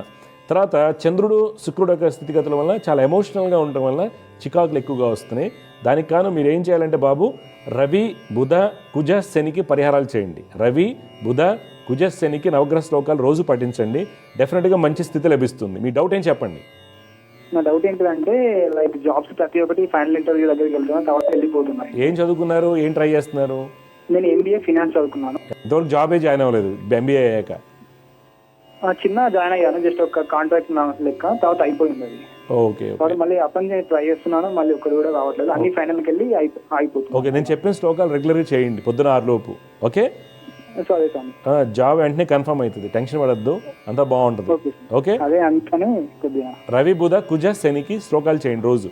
Speaker 1: తర్వాత చంద్రుడు శుక్రుడు యొక్క స్థితిగతుల వల్ల చాలా ఎమోషనల్గా ఉండటం వల్ల చికాకులు ఎక్కువగా వస్తున్నాయి. దానికి కారణం మీరు ఏం చేయాలంటే బాబు, రవి బుధ కుజ శనికి పరిహారాలు చేయండి. రవి బుధ కుజ శనికి నవగ్రహ శ్లోకాలు రోజు పఠించండి, డెఫినెట్గా మంచి స్థితి లభిస్తుంది. మీ డౌట్ ఏం చెప్పండి.
Speaker 3: నా డౌట్ ఏంటంటే లైక్ జాబ్స్ ప్రతి ఒక్కటి ఫైనల్ ఇంటర్వ్యూ దగ్గరికి వెళ్తున్నా, తర్వాత వెళ్ళిపోతున్నాయి.
Speaker 1: ఏం చదువుకున్నారు, ఏం ట్రై చేస్తున్నారు?
Speaker 3: నేను MBA ఫినాన్స్ చదువుకున్నాను.
Speaker 1: ఇంతవరకు జాబే జాయిన్ అవ్వలేదు. MBA అయ్యాక
Speaker 3: చిన్న జాయిన్ అయ్యాను, జస్ట్ ఒక కాంట్రాక్ట్ లెక్క, తర్వాత అయిపోయింది అది.
Speaker 1: ఓకే
Speaker 3: తర్వాత మళ్ళీ అప్లై ట్రై చేస్తున్నాను, మళ్ళీ ఒకటి కూడా రావట్లేదు. అన్ని ఫైనల్కి వెళ్ళి అయిపోతుంది.
Speaker 1: ఓకే, నేను చెప్పిన శ్లోకాలు రెగ్యులర్గా చేయండి పొద్దున 6 లోపు. ఓకే,
Speaker 3: సరే సార్.
Speaker 1: జాబ్ వెంటనే కన్ఫర్మ్ అవుతుంది, టెన్షన్ పడద్దు, అంతా బాగుంటుంది. ఓకే,
Speaker 3: అదే అందుకని కొద్దిగా
Speaker 1: రవి బుధ కుజ శనికి శ్లోకాలు చేయండి రోజు.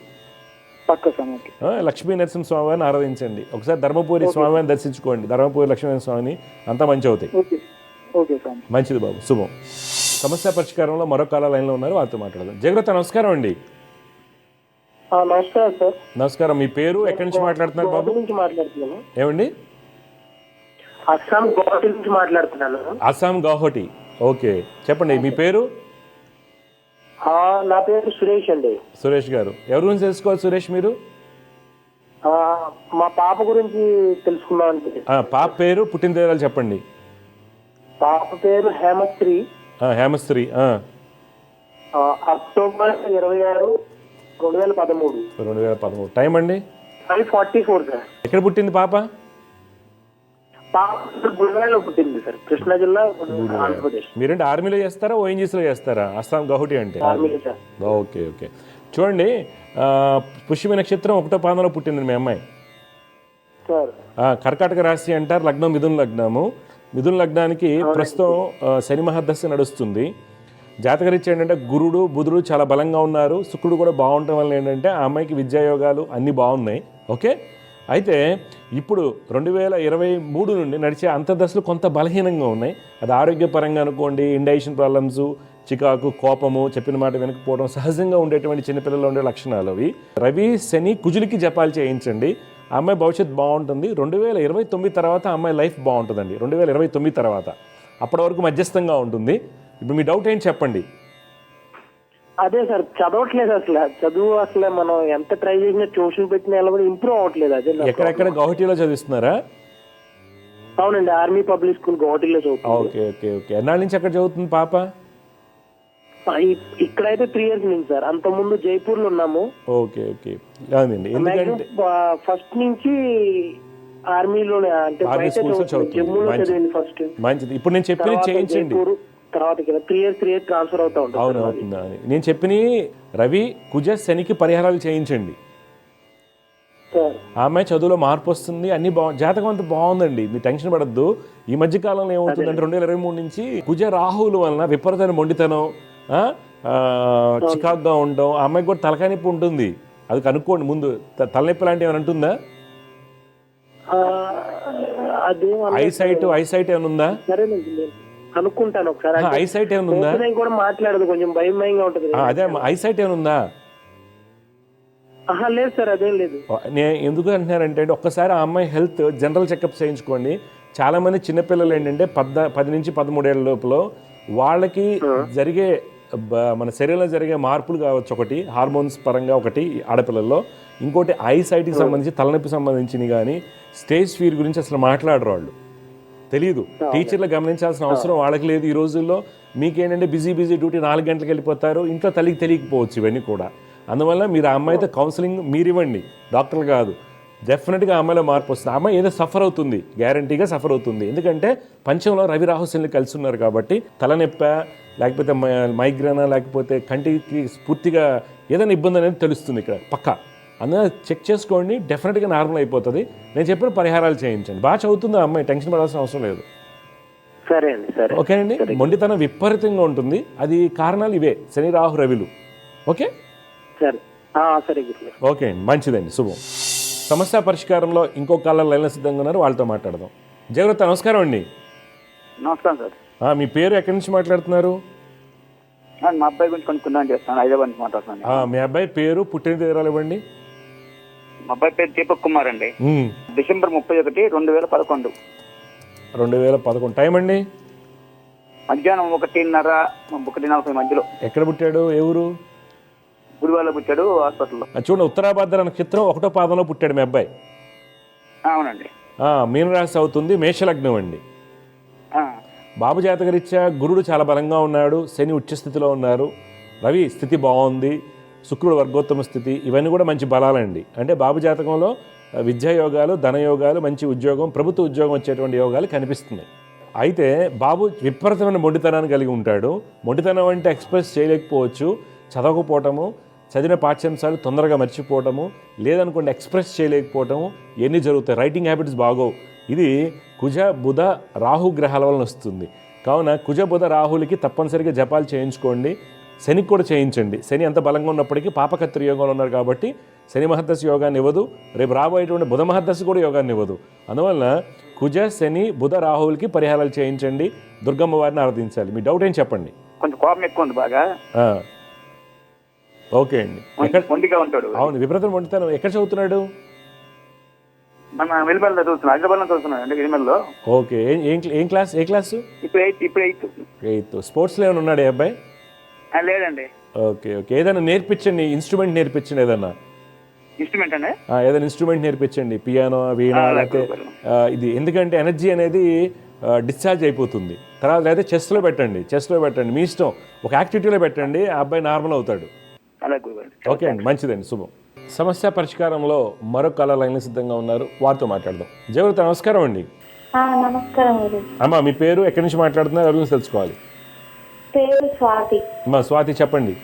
Speaker 3: పక్క సార్. ఓకే.
Speaker 1: లక్ష్మీ నరసింహ స్వామిని ఆరాధించండి. ఒకసారి ధర్మపురి స్వామిని దర్శించుకోండి, ధర్మపురి లక్ష్మీ స్వామిని, అంతా మంచి అవుతాయి.
Speaker 3: Okay okay sir.
Speaker 1: మంచిది బాబు, శుభం. సమస్య పరిష్కారంలో మరో కాల లైన్లో ఉన్నారు, వారితో మాట్లాడదాం. జగరత నమస్కారం అండి.
Speaker 4: నమస్కారం సార్.
Speaker 1: నమస్కారం, మీ పేరు, ఎక్కడి నుంచి మాట్లాడుతున్నారు బాబు?
Speaker 4: నుంచి మాట్లాడుతున్నాను.
Speaker 1: ఏమండి?
Speaker 4: అస్సాం గౌహటి నుంచి మాట్లాడుతున్నాను.
Speaker 1: అస్సాం గౌహటి. ఓకే, చెప్పండి మీ పేరు.
Speaker 4: నా పేరు సురేష్ అండి.
Speaker 1: సురేష్ గారు, ఎవరి గురించి తెలుసుకోవాలి సురేష్ మీరు?
Speaker 4: మా పాప గురించి తెలుసుకుందామని.
Speaker 1: పాప పేరు, పుట్టిన తేదీలు చెప్పండి.
Speaker 4: పాప పేరు హేమశ్రీ.
Speaker 1: హేమశ్రీ.
Speaker 4: అక్టోబర్ 26, 2013.
Speaker 1: 2013. టైం అండి?
Speaker 4: 5:44 సార్.
Speaker 1: ఎక్కడ పుట్టింది పాప?
Speaker 4: పాప గుడివాడలో పుట్టింది సార్, కృష్ణా జిల్లా, ఆంధ్రప్రదేశ్.
Speaker 1: మీరేంటి ఆర్మీలో చేస్తారా, ఓఎన్జీసీలో చేస్తారా? అస్సాం గౌహటి అంటే.
Speaker 4: ఆర్మీలో సార్.
Speaker 1: Okay okay. చూడండి, పుష్యమి నక్షత్రం 1వ పాదంలో పుట్టింది మీ అమ్మాయి.
Speaker 4: సార్
Speaker 1: కర్కాటక రాశి అంటారు, లగ్నం మిథున లగ్నము. మిథున లగ్నానికి ప్రస్తుతం శని మహర్దశ నడుస్తుంది. జాతకరీత్యా ఏంటంటే గురుడు బుధుడు చాలా బలంగా ఉన్నారు, శుక్రుడు కూడా బాగుండటం వల్ల ఏంటంటే ఆ అమ్మాయికి విద్యాయోగాలు అన్నీ బాగున్నాయి. ఓకే, అయితే ఇప్పుడు 2023 నుండి నడిచే అంతర్దశలు కొంత బలహీనంగా ఉన్నాయి. అది ఆరోగ్యపరంగా అనుకోండి, ఇండైజెషన్ ప్రాబ్లమ్స్, చికాకు, కోపము, చెప్పిన మాట వెనకపోవడం సహజంగా ఉండేటువంటి చిన్నపిల్లలు ఉండే లక్షణాలు అవి. రవి శని కుజులకి జపాలు చేయించండి, ఆ అమ్మాయి భవిష్యత్తు బాగుంటుంది. 2029 తర్వాత ఆ అమ్మాయి లైఫ్ బాగుంటుందండి. 2029 తర్వాత, అప్పటి వరకు మధ్యస్థంగా ఉంటుంది. ఇప్పుడు మీ డౌట్ ఏంటి చెప్పండి.
Speaker 4: అదే సార్, చదవట్లేదు అసలు. చదువు అసలు మనం ఎంత ట్రై చేసినా, ట్యూషన్ పెట్టినా ఎలా కూడా ఇంప్రూవ్ అవ్వట్లేదు. అదే
Speaker 1: ఎక్కడెక్కడ గౌహటిలో చదివిస్తున్నారా?
Speaker 4: అవునండి, ఆర్మీ పబ్లిక్ స్కూల్ గౌహటిలో చదువుతుంది.
Speaker 1: Okay okay okay. ఎన్నాళ్ళ నుంచి అక్కడ చదువుతుంది పాప?
Speaker 4: ఇక్కడైతే 3 years నుంచి సార్. అంత ముందు జైపూర్ లో ఉన్నాము.
Speaker 1: Okay okay. అదండి, ఎందుకంటే
Speaker 4: ఫస్ట్ నుంచి ఆర్మీలోనే, అంటే జమ్మూలో చదివింది ఫస్ట్.
Speaker 1: మంచిది. ఇప్పుడు నేను చెప్పిన చేయించండి,
Speaker 4: తర్వాత 3 years ట్రాన్స్ఫర్ అవుతా ఉంటుంది.
Speaker 1: అవును అవుతుందా అని నేను చెప్పిన రవి కుజ శనికి పరిహారాలు చేయించండి. ఆ అమ్మాయి చదువులో మార్పు వస్తుంది, అన్ని జాతకం అంతా బాగుందండి, మీరు టెన్షన్ పడద్దు. ఈ మధ్య కాలంలో ఏమవుతుందంటే 2023 నుంచి కుజ రాహువుల వలన విపరీతమైన మొండితనం, చికాకుగా ఉండడం, ఆ అమ్మాయికి కూడా తలకాయ నొప్పి ఉంటుంది. అది కనుక్కోండి ముందు. తలనొప్పి లాంటివి ఏమైనా ఉంటుందా? ఐసైట్ ఏమైనా ఉందా?
Speaker 4: అనుకుంటాను ఒకసారి.
Speaker 1: ఐసైట్ ఏమైనా ఉందా?
Speaker 4: కూడా మాట్లాడదు, కొంచెం భయంగా ఉంటుంది.
Speaker 1: అదే ఐసైట్ ఏమైనా ఉందా?
Speaker 4: లేదు సార్, అదేం లేదు.
Speaker 1: నేను ఎందుకు అంటున్నానంటే ఒక్కసారి ఆ అమ్మాయి హెల్త్ జనరల్ చెకప్ చేయించుకోండి. చాలా మంది చిన్నపిల్లలు ఏంటంటే 10 నుంచి 13 ఏళ్ళ లోపల వాళ్ళకి జరిగే మన శరీరంలో జరిగే మార్పులు కావచ్చు. ఒకటి హార్మోన్స్ పరంగా, ఒకటి ఆడపిల్లల్లో, ఇంకోటి ఐసైట్కి సంబంధించి తలనొప్పి సంబంధించినవి. కానీ స్టేజ్ ఫియర్ గురించి అసలు మాట్లాడరు వాళ్ళు, తెలియదు. టీచర్లు గమనించాల్సిన అవసరం వాళ్ళకి లేదు. ఈ రోజుల్లో మీకేంటంటే బిజీ డ్యూటీ 4 గంటలకు వెళ్ళిపోతారు, ఇంట్లో తల్లికి తెలియకపోవచ్చు ఇవన్నీ కూడా. అందువల్ల మీరు ఆ అమ్మాయితో కౌన్సిలింగ్ మీరు ఇవ్వండి, డాక్టర్లు కాదు. డెఫినెట్గా ఆ అమ్మాయిలో మార్పు వస్తుంది. ఆ అమ్మాయి ఏదో సఫర్ అవుతుంది, గ్యారంటీగా సఫర్ అవుతుంది. ఎందుకంటే పంచంలో రవి రాహుశనులు కలిసి ఉన్నారు కాబట్టి తలనొప్పి, లేకపోతే మైగ్రేనా, లేకపోతే కంటికి పూర్తిగా ఏదైనా ఇబ్బంది అనేది తెలుస్తుంది ఇక్కడ పక్కా. అందులో చెక్ చేసుకోండి, డెఫినెట్గా నార్మల్ అయిపోతుంది. నేను చెప్పిన పరిహారాలు చేయించండి. బాగా చదువుతుంది ఆ అమ్మాయి, టెన్షన్ పడాల్సిన అవసరం లేదు.
Speaker 4: సరే అండి, సరే.
Speaker 1: ఓకేనండి. మొండితనం విపరీతంగా ఉంటుంది, అది కారణాలు ఇవే, శని రాహు రవిలు. ఓకే
Speaker 4: సరే.
Speaker 1: ఓకే అండి, మంచిదండి, శుభం. సమస్య పరిష్కారంలో ఇంకో కాలం లైన్లో సిద్ధంగా ఉన్నారు, వాళ్ళతో మాట్లాడదాం. జగరత్త నమస్కారం అండి.
Speaker 3: నమస్కారం సార్.
Speaker 1: మీ పేరు ఎక్కడి నుంచి మాట్లాడుతున్నారు?
Speaker 3: మా అబ్బాయి గురించి కొన్ని కొందాం చేస్తాను, హైదరాబాద్ నుంచి మాట్లాడుతున్నాను.
Speaker 1: మీ అబ్బాయి పేరు పుట్టిన వివరాలు ఇవ్వండి.
Speaker 3: మా అబ్బాయి పేరు దీపక్ కుమార్ అండి. డిసెంబర్ 31, 2011.
Speaker 1: 2011. టైం అండి?
Speaker 3: మధ్యాహ్నం 1:30 మధ్యలో.
Speaker 1: ఎక్కడ పుట్టాడు? ఏ ఊరు?
Speaker 3: గుడివాడలో పుట్టాడు, హాస్పిటల్లో.
Speaker 1: చూడండి, ఉత్తరాభద్ర నక్షత్రం 1వ పాదంలో పుట్టాడు మీ అబ్బాయి.
Speaker 3: అవునండి.
Speaker 1: మీనరాశి అవుతుంది, మేషలగ్నం అండి. బాబు జాతకరీత్యా గురుడు చాలా బలంగా ఉన్నాడు, శని ఉచ్చస్థితిలో ఉన్నారు, రవి స్థితి బాగుంది, శుక్రుడు వర్గోత్తమ స్థితి, ఇవన్నీ కూడా మంచి బలాలండి. అంటే బాబు జాతకంలో విద్యాయోగాలు, ధనయోగాలు, మంచి ఉద్యోగం, ప్రభుత్వ ఉద్యోగం వచ్చేటువంటి యోగాలు కనిపిస్తున్నాయి. అయితే బాబు విపరీతమైన మొండితనాన్ని కలిగి ఉంటాడు. మొండితనం అంటే ఎక్స్ప్రెస్ చేయలేకపోవచ్చు, చదవకపోవటము, చదివిన పాఠ్యాంశాలు తొందరగా మర్చిపోవటము, లేదనుకోండి ఎక్స్ప్రెస్ చేయలేకపోవటము, ఇవన్నీ జరుగుతాయి. రైటింగ్ హ్యాబిట్స్ బాగోవు. ఇది కుజ బుధ రాహు గ్రహాల వలన వస్తుంది. కావున కుజ బుధ రాహులకి తప్పనిసరిగా జపాలు చేయించుకోండి, శనికి కూడా చేయించండి. శని ఎంత బలంగా ఉన్నప్పటికీ పాపకత్రి యోగంలో ఉన్నారు కాబట్టి శని మహర్దశ యోగాన్ని ఇవ్వదు, రేపు రాబోయేటువంటి బుధ మహర్దశ కూడా యోగాన్ని ఇవ్వదు. అందువలన కుజ శని బుధ రాహులకి పరిహారాలు చేయించండి, దుర్గమ్మ వారిని ఆరాధించాలి. మీ డౌట్ ఏం చెప్పండి?
Speaker 3: కొంచెం కోపం ఎక్కువ ఉంది బాగా.
Speaker 1: ఓకే అండి.
Speaker 3: మొండిగా ఉంటాడు.
Speaker 1: అవును, విపరీతం మొండితనం. ఎక్కడ చదువుతున్నాడు?
Speaker 3: మన వెలుబడిలో చదువుతున్నాడు, హైదరాబాద్లో చదువుతున్నాడు అండి, వెలుబడిలో.
Speaker 1: ఓకే. ఏ క్లాసు?
Speaker 3: ఇప్పుడు 8.
Speaker 1: 8. స్పోర్ట్స్లో ఏమైనా ఉన్నాడు ఈ అబ్బాయి?
Speaker 3: లేదండి.
Speaker 1: ఓకే. ఏదైనా నేర్పించండి, ఇన్స్ట్రుమెంట్ నేర్పించండి. ఏదన్నా
Speaker 3: ఇన్స్ట్రుమెంట్ అండి?
Speaker 1: ఏదైనా ఇన్స్ట్రుమెంట్ నేర్పించండి, పియానో, వీణ, లేకపోతే ఇది. ఎందుకంటే ఎనర్జీ అనేది డిశ్చార్జ్ అయిపోతుంది. తర్వాత లేదా చెస్లో పెట్టండి, మీ ఇష్టం. ఒక యాక్టివిటీలో పెట్టండి, ఆ అబ్బాయి నార్మల్ అవుతాడు. ఓకే అండి, మంచిదండి, శుభం. సమస్య పరిష్కారంలో మరో కళ లైన్లో సిద్ధంగా ఉన్నారు, వారితో మాట్లాడదాం. జయవృత, నమస్కారం అండి.
Speaker 5: నమస్కారం.
Speaker 1: అమ్మా, మీ పేరు, ఎక్కడి నుంచి మాట్లాడుతున్నారు, ఎవరి గురించి తెలుసుకోవాలి?
Speaker 5: పేరు స్వాతి.
Speaker 1: అమ్మా స్వాతి, చెప్పండి.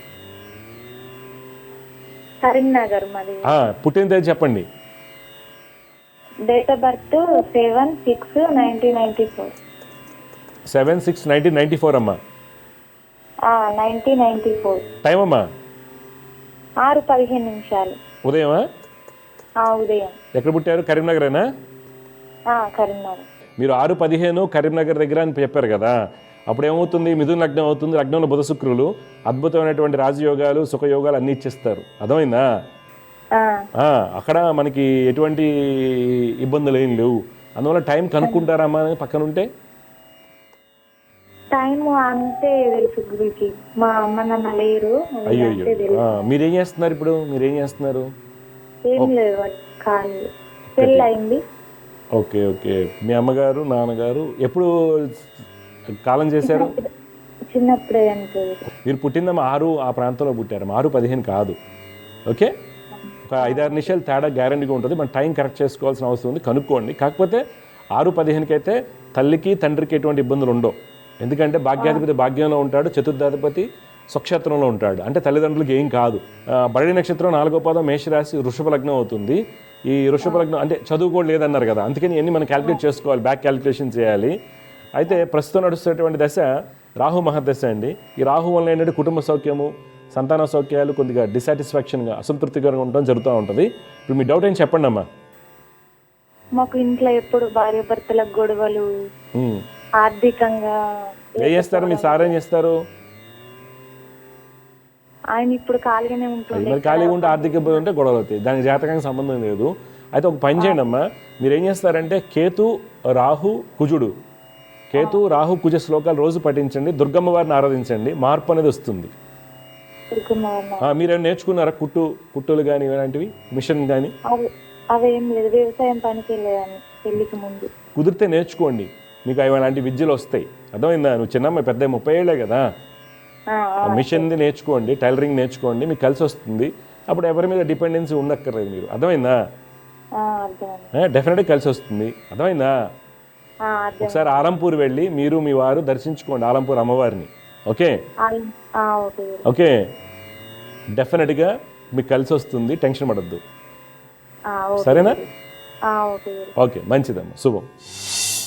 Speaker 5: కరీంనగర్ మరి.
Speaker 1: పుట్టిన తేదీ చెప్పండి.
Speaker 5: Date of birth 7/6/1994.
Speaker 1: 7/6/1994 అమ్మా.
Speaker 5: 1994.
Speaker 1: టైం అమ్మా?
Speaker 5: 6:15.
Speaker 1: ఉదయమా?
Speaker 5: ఉదయం.
Speaker 1: ఎక్కడ పుట్టారు? కరీంనగరేనా?
Speaker 5: కరీంనగర్.
Speaker 1: మీరు 6:15 కరీంనగర్ దగ్గర అని చెప్పారు కదా, అప్పుడు ఏమవుతుంది? మిథున లగ్నం అవుతుంది. లగ్నంలో బుధ శుక్రులు అద్భుతమైనటువంటి రాజయోగాలు, సుఖయోగాలు అన్నీ ఇచ్చేస్తారు. అర్థమైందా? అక్కడ మనకి ఎటువంటి ఇబ్బందులు ఏం లేవు. అందువల్ల టైం కనుక్కుంటారమ్మా పక్కన ఉంటే?
Speaker 5: టైం అంతే తెలుసు గురికి, మా అమ్మ నాన్న లేరు.
Speaker 1: అయ్యో, మీరేం చేస్తున్నారు ఇప్పుడు?
Speaker 5: ఏం లేదు, ఖాళీ. పెళ్ళి అయింది.
Speaker 1: ఓకే. మీ అమ్మగారు, నాన్నగారు ఎప్పుడు కాలం చేశారు?
Speaker 5: చిన్నప్పుడే అనిపోయింది.
Speaker 1: మీరు పుట్టిందమ్మా 6 ఆ ప్రాంతంలో పుట్టారు, 6:15 కాదు. ఓకే, ఒక 5-6 నిమిషాలు తేడా గ్యారంటీగా ఉంటుంది. మనం టైం కరెక్ట్ చేసుకోవాల్సిన అవసరం ఉంది, కనుక్కోండి. కాకపోతే 6:15కి అయితే తల్లికి తండ్రికి ఎటువంటి ఇబ్బందులు ఉండవు. ఎందుకంటే భాగ్యాధిపతి భాగ్యంలో ఉంటాడు, చతుర్థాధిపతి స్వక్షేత్రంలో ఉంటాడు. అంటే తల్లిదండ్రులకి ఏం కాదు. భరణి నక్షత్రం 4వ పాదం మేషరాశి, వృషభ లగ్నం అవుతుంది. ఈ వృషభ లగ్నం అంటే చదువు కూడా లేదన్నారు కదా, అందుకని ఇవన్నీ మనం క్యాలిక్యులేట్ చేసుకోవాలి, బ్యాక్ క్యాలిక్యులేషన్ చేయాలి. అయితే ప్రస్తుతం నడుస్తున్నటువంటి దశ రాహు మహర్దశ అండి. ఈ రాహు వల్ల ఏంటంటే కుటుంబ సౌఖ్యము, సంతాన సౌఖ్యాలు కొద్దిగా డిసాటిస్ఫాక్షన్గా, అసంతృప్తికరంగా ఉండడం జరుగుతూ ఉంటుంది. ఇప్పుడు మీ డౌట్ ఏం చెప్పండి అమ్మా.
Speaker 5: మాకు ఇంట్లో ఎప్పుడు భార్య భర్తలకు గొడవలు, ఆర్థికంగా.
Speaker 1: ఏం చేస్తారు మీ సార్? ఏం చేస్తారు
Speaker 5: ఆయన? ఇప్పుడు ఖాళీగానే ఉంటుంది.
Speaker 1: మరి ఖాళీగా ఉంటే ఆర్థిక ఇబ్బంది ఉంటే గొడవలు అవుతాయి, దానికి జాతకానికి సంబంధం లేదు. అయితే ఒక పని చేయండి అమ్మా, మీరు ఏం చేస్తారంటే కేతు రాహు కుజ శ్లోకాలు రోజు పఠించండి, దుర్గమ్మ వారిని ఆరాధించండి, మార్పు అనేది వస్తుంది. మీరేమైనా నేర్చుకున్నారా? కుట్టులు కానీ ఇలాంటివి, మిషన్ కానీ?
Speaker 5: అవేం లేదు, వ్యవసాయం పనికి వెళ్ళేదాన్ని పెళ్లికి ముందు.
Speaker 1: కుదిరితే నేర్చుకోండి, మీకు అలాంటి విద్యలు వస్తాయి. అర్థమైందా? నువ్వు చిన్నమ్మాయి, పెద్ద 30 ఏళ్ళే కదా. మిషన్ది నేర్చుకోండి, టైలరింగ్ నేర్చుకోండి, మీకు కలిసి వస్తుంది. అప్పుడు ఎవరి మీద డిపెండెన్సీ ఉండక్కర్లేదు మీరు. అర్థమైందా? డెఫినెట్గా కలిసి వస్తుంది. అర్థమైందా? ఒకసారి ఆలంపూర్ వెళ్ళి మీరు మీ వారు దర్శించుకోండి, ఆలంపూర్ అమ్మవారిని. ఓకే, డెఫినెట్గా మీకు కలిసి వస్తుంది, టెన్షన్ పడద్దు. సరేనా? ఓకే, మంచిదమ్మా, శుభం.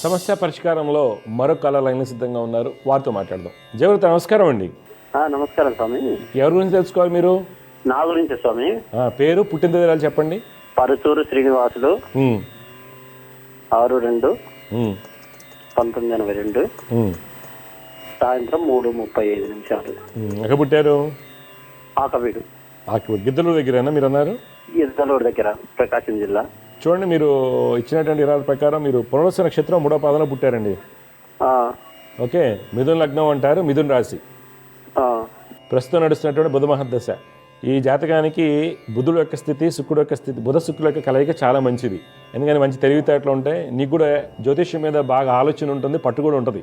Speaker 1: సమస్య పరిష్కారంలో మరో కళ లైన్లో సిద్ధంగా ఉన్నారు, వారితో మాట్లాడదాం. జయవృత, నమస్కారం అండి.
Speaker 6: నమస్కారం స్వామి.
Speaker 1: ఎవరి గురించి తెలుసుకోవాలి మీరు?
Speaker 6: నా గురించి స్వామి.
Speaker 1: పేరు, పుట్టిన తేదీ చెప్పండి.
Speaker 6: పరుచూరు శ్రీనివాసులు, 6/2/1994. 1982 సాయంత్రం 3:35.
Speaker 1: ఎక్కడ పుట్టారు?
Speaker 6: ఆకవీడు,
Speaker 1: గిద్దలూరు దగ్గరేనా మీరు అన్నారు?
Speaker 6: ఇద్దలూరు దగ్గర, ప్రకాశం జిల్లా.
Speaker 1: చూడండి, మీరు ఇచ్చినటువంటి ఇరాల ప్రకారం మీరు పునర్వసు నక్షత్రం 3వ పాదంలో పుట్టారండి.
Speaker 6: ఆ,
Speaker 1: ఓకే, మిథున లగ్నం అంటారు, మిథున రాశి.
Speaker 6: ఆ,
Speaker 1: ప్రస్తుతం నడుస్తున్నటువంటి బుధ మహర్దశ. ఈ జాతకానికి బుధుడు యొక్క స్థితి, శుక్రుడు యొక్క స్థితి, బుధ శుక్రుల యొక్క కలయిక చాలా మంచిది. ఎందుకని మంచి తెలివితేటలు ఉంటాయి, నీకు కూడా జ్యోతిష్యం మీద బాగా ఆలోచన ఉంటుంది, పట్టు కూడా ఉంటుంది.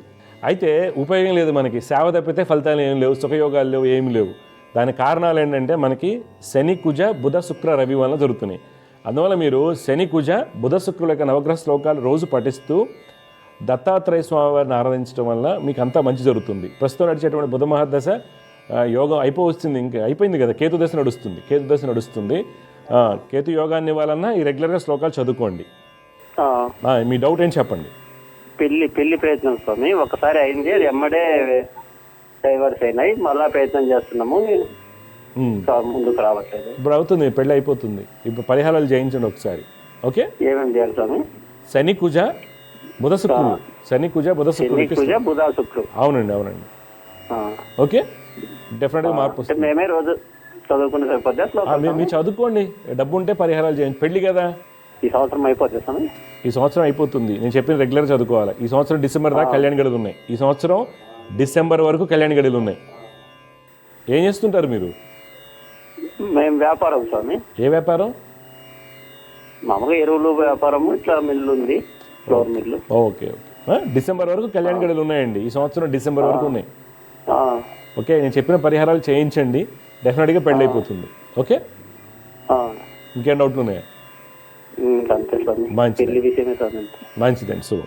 Speaker 1: అయితే ఉపయోగం లేదు మనకి, సేవ తప్పితే ఫలితాలు ఏం లేవు, సుఖయోగాలు లేవు, ఏమి లేవు. దానికి కారణాలు ఏంటంటే మనకి శని కుజ బుధ శుక్ర రవి వలన జరుగుతున్నాయి. అందువల్ల మీరు శని కుజ బుధ శుక్రుల యొక్క నవగ్రహ శ్లోకాలు రోజు పఠిస్తూ దత్తాత్రేయ స్వామి వారిని ఆరాధించడం వల్ల మీకు అంతా మంచి జరుగుతుంది. ప్రస్తుతం నడిచేటువంటి బుధ మహర్దశ యోగం అయిపోవస్తుంది, ఇంకా అయిపోయింది కదా, కేతు దశ నడుస్తుంది. కేతు యోగాన్ని ఇవ్వాలన్నా ఈ రెగ్యులర్గా శ్లోకాలు చదువుకోండి. మీ డౌట్ ఏంటి చెప్పండి.
Speaker 6: పెళ్లి ప్రయత్నం స్వామి, ఒకసారి అయింది, అది ఎమ్మడే డైవర్స్ అయినాయి, మళ్ళా ప్రయత్నం చేస్తున్నాము, ముందుకు రావట్లేదు.
Speaker 1: ఇప్పుడు అవుతుంది, పెళ్ళి అయిపోతుంది. ఇప్పుడు పరిహారాలు చేయించండి ఒకసారి. ఓకే,
Speaker 6: ఏమేమి చేయాలి స్వామి?
Speaker 1: శని కుజ బుధ శుక్రుడు, శని కుజ బుధ శుక్రుడు.
Speaker 6: బుధ శుక్రుడు.
Speaker 1: అవునండి. ఓకే, డెఫినెట్గా మార్పు వస్తుంది.
Speaker 6: మేమే రోజు చదువుకునే సరిపోద్ది.
Speaker 1: మీరు చదువుకోండి, డబ్బు ఉంటే పరిహారాలు చేయండి. పెళ్లి కదా,
Speaker 6: ఈ సంవత్సరం అయిపోతుంది స్వామి.
Speaker 1: ఈ సంవత్సరం అయిపోతుంది. నేను చెప్పిన రెగ్యులర్ చదువుకోవాలి. ఈ సంవత్సరం డిసెంబర్ దాకా కళ్యాణ గడులు ఉన్నాయి. ఈ సంవత్సరం డిసెంబర్ వరకు కళ్యాణ గడులు ఉన్నాయి. ఏం చేస్తుంటారు మీరు?
Speaker 6: మేము వ్యాపారం స్వామి.
Speaker 1: ఏ వ్యాపారం?
Speaker 6: మామూలుగా ఎరువులు వ్యాపారము, ఇట్లా మిల్లు ఉంది, ఫ్లోర్ మిల్లు.
Speaker 1: ఓకే. డిసెంబర్ వరకు కళ్యాణ గడులు ఉన్నాయండి. ఈ సంవత్సరం డిసెంబర్ వరకు ఉన్నాయి. ఓకే, నేను చెప్పిన పరిహారాలు చేయించండి, డెఫినెట్గా పెళ్ళి అయిపోతుంది. ఓకే, ఇంకేం డౌట్లు ఉన్నాయా? మంచిదండి. సో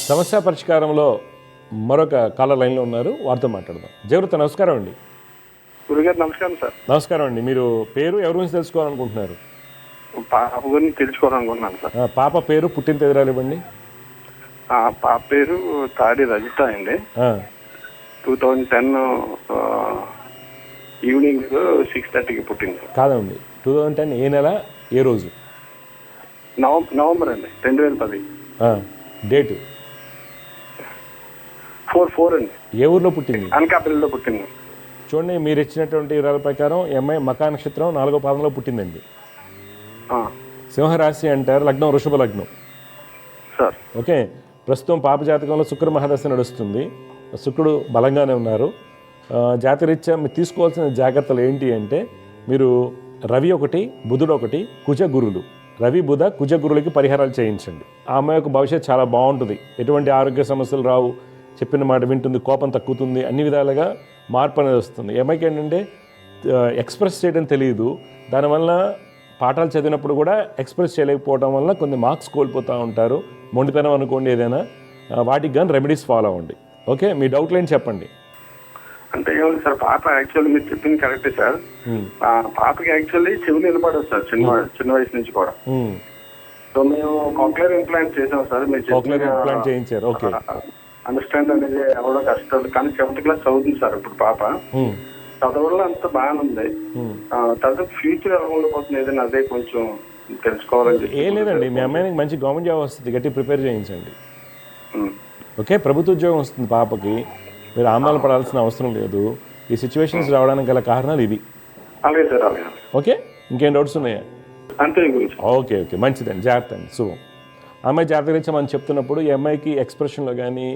Speaker 1: సమస్య పరిష్కారంలో మరొక కాలర్ లైన్లో ఉన్నారు, వారితో మాట్లాడదాం. జయవృత, నమస్కారం అండి.
Speaker 2: గురుగారు నమస్కారం సార్.
Speaker 1: నమస్కారం అండి. మీరు పేరు ఎవరి గురించి తెలుసుకోవాలనుకుంటున్నారు?
Speaker 2: పాప గురించి తెలుసుకోవాలనుకుంటున్నాను సార్.
Speaker 1: పాప పేరు, పుట్టిన తేదీలు ఇవ్వండి.
Speaker 2: పాప పేరు తాడి రజిత అండి. 2010 ఈవినింగ్ 6:30కి పుట్టింది.
Speaker 1: కాదండి, 2010 ఏ నెల, ఏ రోజు?
Speaker 2: నవంబర్ అండి, 2010.
Speaker 1: డేటు
Speaker 2: 4/4 అండి.
Speaker 1: ఏ ఊర్లో పుట్టింది?
Speaker 2: అనకాపల్లిలో పుట్టింది.
Speaker 1: చూడండి, మీరు ఇచ్చినటువంటి వివరాల ప్రకారం ఎంఐ మకా నక్షత్రం 4వ పాదంలో పుట్టిందండి. సింహరాశి అంటారు, లగ్నం వృషభ లగ్నం
Speaker 2: సార్.
Speaker 1: ఓకే, ప్రస్తుతం పాప జాతకంలో శుక్ర మహాదశ నడుస్తుంది. శుక్రుడు బలంగానే ఉన్నారు. జాతరీత్యా మీరు తీసుకోవాల్సిన జాగ్రత్తలు ఏంటి అంటే, మీరు రవి ఒకటి, బుధుడు ఒకటి, కుజ గురులు, రవి బుధ కుజ గురులకి పరిహారాలు చేయించండి. ఆ అమ్మాయి యొక్క భవిష్యత్తు చాలా బాగుంటుంది, ఎటువంటి ఆరోగ్య సమస్యలు రావు, చెప్పిన మాట వింటుంది, కోపం తగ్గుతుంది, అన్ని విధాలుగా మార్పు అనేది వస్తుంది. అమ్మాయికి ఏంటంటే ఎక్స్ప్రెస్ చేయడం తెలియదు, దానివల్ల పాఠాలు చదివినప్పుడు కూడా ఎక్స్ప్రెస్ చేయలేకపోవడం వల్ల కొన్ని మార్క్స్ కోల్పోతూ ఉంటారు. మొండితనం అనుకోండి ఏదైనా, వాటికి కానీ రెమెడీస్ ఫాలో అవ్వండి. ఓకే, మీ డౌట్లు ఏంటి చెప్పండి.
Speaker 2: అంటే ఏముంది సార్, పాప యాక్చువల్లీ మీరు చెప్పింది కరెక్టే సార్. పాపకి యాక్చువల్లీ చెవులు నిలబడదు సార్, చిన్న వయసు నుంచి కూడా. సో మేము కాక్లియర్ ఇంప్లాంట్ చేసాం సార్. మీరు
Speaker 1: చేయించారు. ఓకే,
Speaker 2: అండర్స్టాండ్ అనేది ఎవరో కష్టం, కానీ 7th క్లాస్ చదువుతుంది సార్ ఇప్పుడు పాప. చదవడంలో అంత బాగానే ఉంది. తర్వాత ఫ్యూచర్ ఎలా ఉండబోతుంది ఏదైనా అదే కొంచెం తెలుసుకోవాలని.
Speaker 1: ఏం లేదండి, మీ అమ్మాయికి మంచి గవర్నమెంట్ జాబ్ వస్తుంది, గట్టి ప్రిపేర్ చేయించండి. ఓకే, ప్రభుత్వ ఉద్యోగం వస్తుంది పాపకి, మీరు ఆందోళన పడాల్సిన అవసరం లేదు. ఈ సిచ్యువేషన్స్ రావడానికి గల కారణాలు ఇవి.
Speaker 2: అలాగే సార్, అలాగే.
Speaker 1: ఓకే, ఇంకేం డౌట్స్ ఉన్నాయా?
Speaker 2: అంతే.
Speaker 1: ఓకే, మంచిదండి, జాగ్రత్త అండి. సో అమ్మాయి జాగ్రత్త గురించి మనం చెప్తున్నప్పుడు ఈ అమ్మాయికి ఎక్స్ప్రెషన్లో కానీ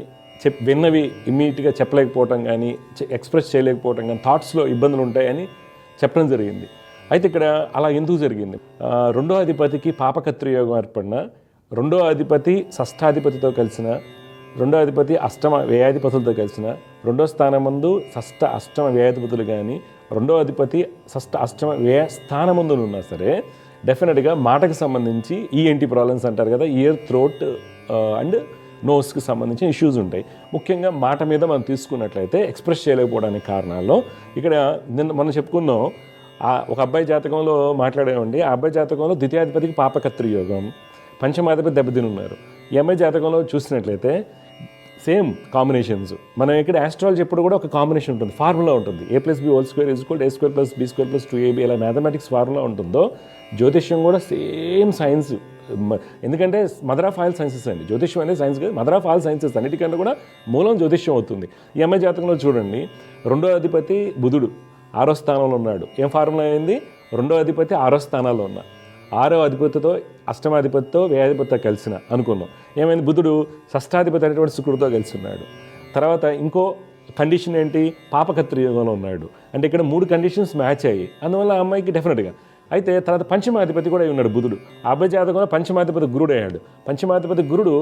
Speaker 1: విన్నవి ఇమ్మీడియట్గా చెప్పలేకపోవటం కానీ, ఎక్స్ప్రెస్ చేయలేకపోవటం కానీ, థాట్స్లో ఇబ్బందులు ఉంటాయని చెప్పడం జరిగింది. అయితే ఇక్కడ అలా ఎందుకు జరిగింది? 2వ అధిపతికి పాపకత్రి యోగం ఏర్పడిన, 2వ అధిపతి షష్ఠాధిపతితో కలిసిన, 2వ అధిపతి అష్టమ వ్యయాధిపతులతో కలిసిన, 2వ స్థానమందు షష్ఠ అష్టమ వ్యయాధిపతులు కానీ, 2వ అధిపతి షష్ఠ అష్టమ వ్యయ స్థానమందు ఉన్నా సరే డెఫినెట్గా మాటకు సంబంధించి ఈఎన్టీ ప్రాబ్లమ్స్ అంటారు కదా, ఇయర్, థ్రోట్ అండ్ నోస్కి సంబంధించిన ఇష్యూస్ ఉంటాయి. ముఖ్యంగా మాట మీద మనం తీసుకున్నట్లయితే ఎక్స్ప్రెస్ చేయలేకపోవడానికి కారణాల్లో ఇక్కడ మనం చెప్పుకుందాం. ఒక అబ్బాయి జాతకంలో మాట్లాడేవండి, ఆ అబ్బాయి జాతకంలో ద్వితీయాధిపతికి పాపకత్రి యోగం, పంచమాధిపతి దెబ్బతిని ఉన్నారు. ఈ అమ్మాయి జాతకంలో చూసినట్లయితే సేమ్ కాంబినేషన్స్. మనం ఇక్కడ ఆస్ట్రాలజీ ఎప్పుడు కూడా ఒక కాంబినేషన్ ఉంటుంది, ఫార్ములా ఉంటుంది. A+B² = A²+B² + 2AB, ఇలా మ్యాథమెటిక్స్ ఫార్ములా ఉంటుందో జ్యోతిష్యం కూడా సేమ్ సైన్స్. ఎందుకంటే మదర్ ఆఫ్ ఆల్ సైన్సెస్ అండి జ్యోతిష్యం అనేది. సైన్స్ కాదు, మదర్ ఆఫ్ ఆల్ సైన్సెస్. అన్నిటికన్నా కూడా మూలం జ్యోతిష్యం అవుతుంది. ఈ అమ్మాయి జాతకంలో చూడండి, 2వ అధిపతి బుధుడు 6వ స్థానంలో ఉన్నాడు. ఏం ఫార్ములా అయింది? 2వ అధిపతి 6వ స్థానాల్లో ఉన్నా, 6వ అధిపతితో అష్టమాధిపతితో వ్యయాధిపతితో కలిసిన అనుకున్నాం. ఏమైంది? బుధుడు షష్టాధిపతి అనేటువంటి శుక్రుడితో కలిసి ఉన్నాడు. తర్వాత ఇంకో కండిషన్ ఏంటి? పాపకత్రి యోగంలో ఉన్నాడు. అంటే ఇక్కడ 3 కండిషన్స్ మ్యాచ్ అయ్యి, అందువల్ల ఆ అమ్మాయికి డెఫినెట్గా. అయితే తర్వాత పంచమాధిపతి కూడా ఉన్నాడు బుధుడు. ఆ అబ్బాయి జాతకంలో పంచమాధిపతి గురుడు అయ్యాడు. పంచమాధిపతి గురుడు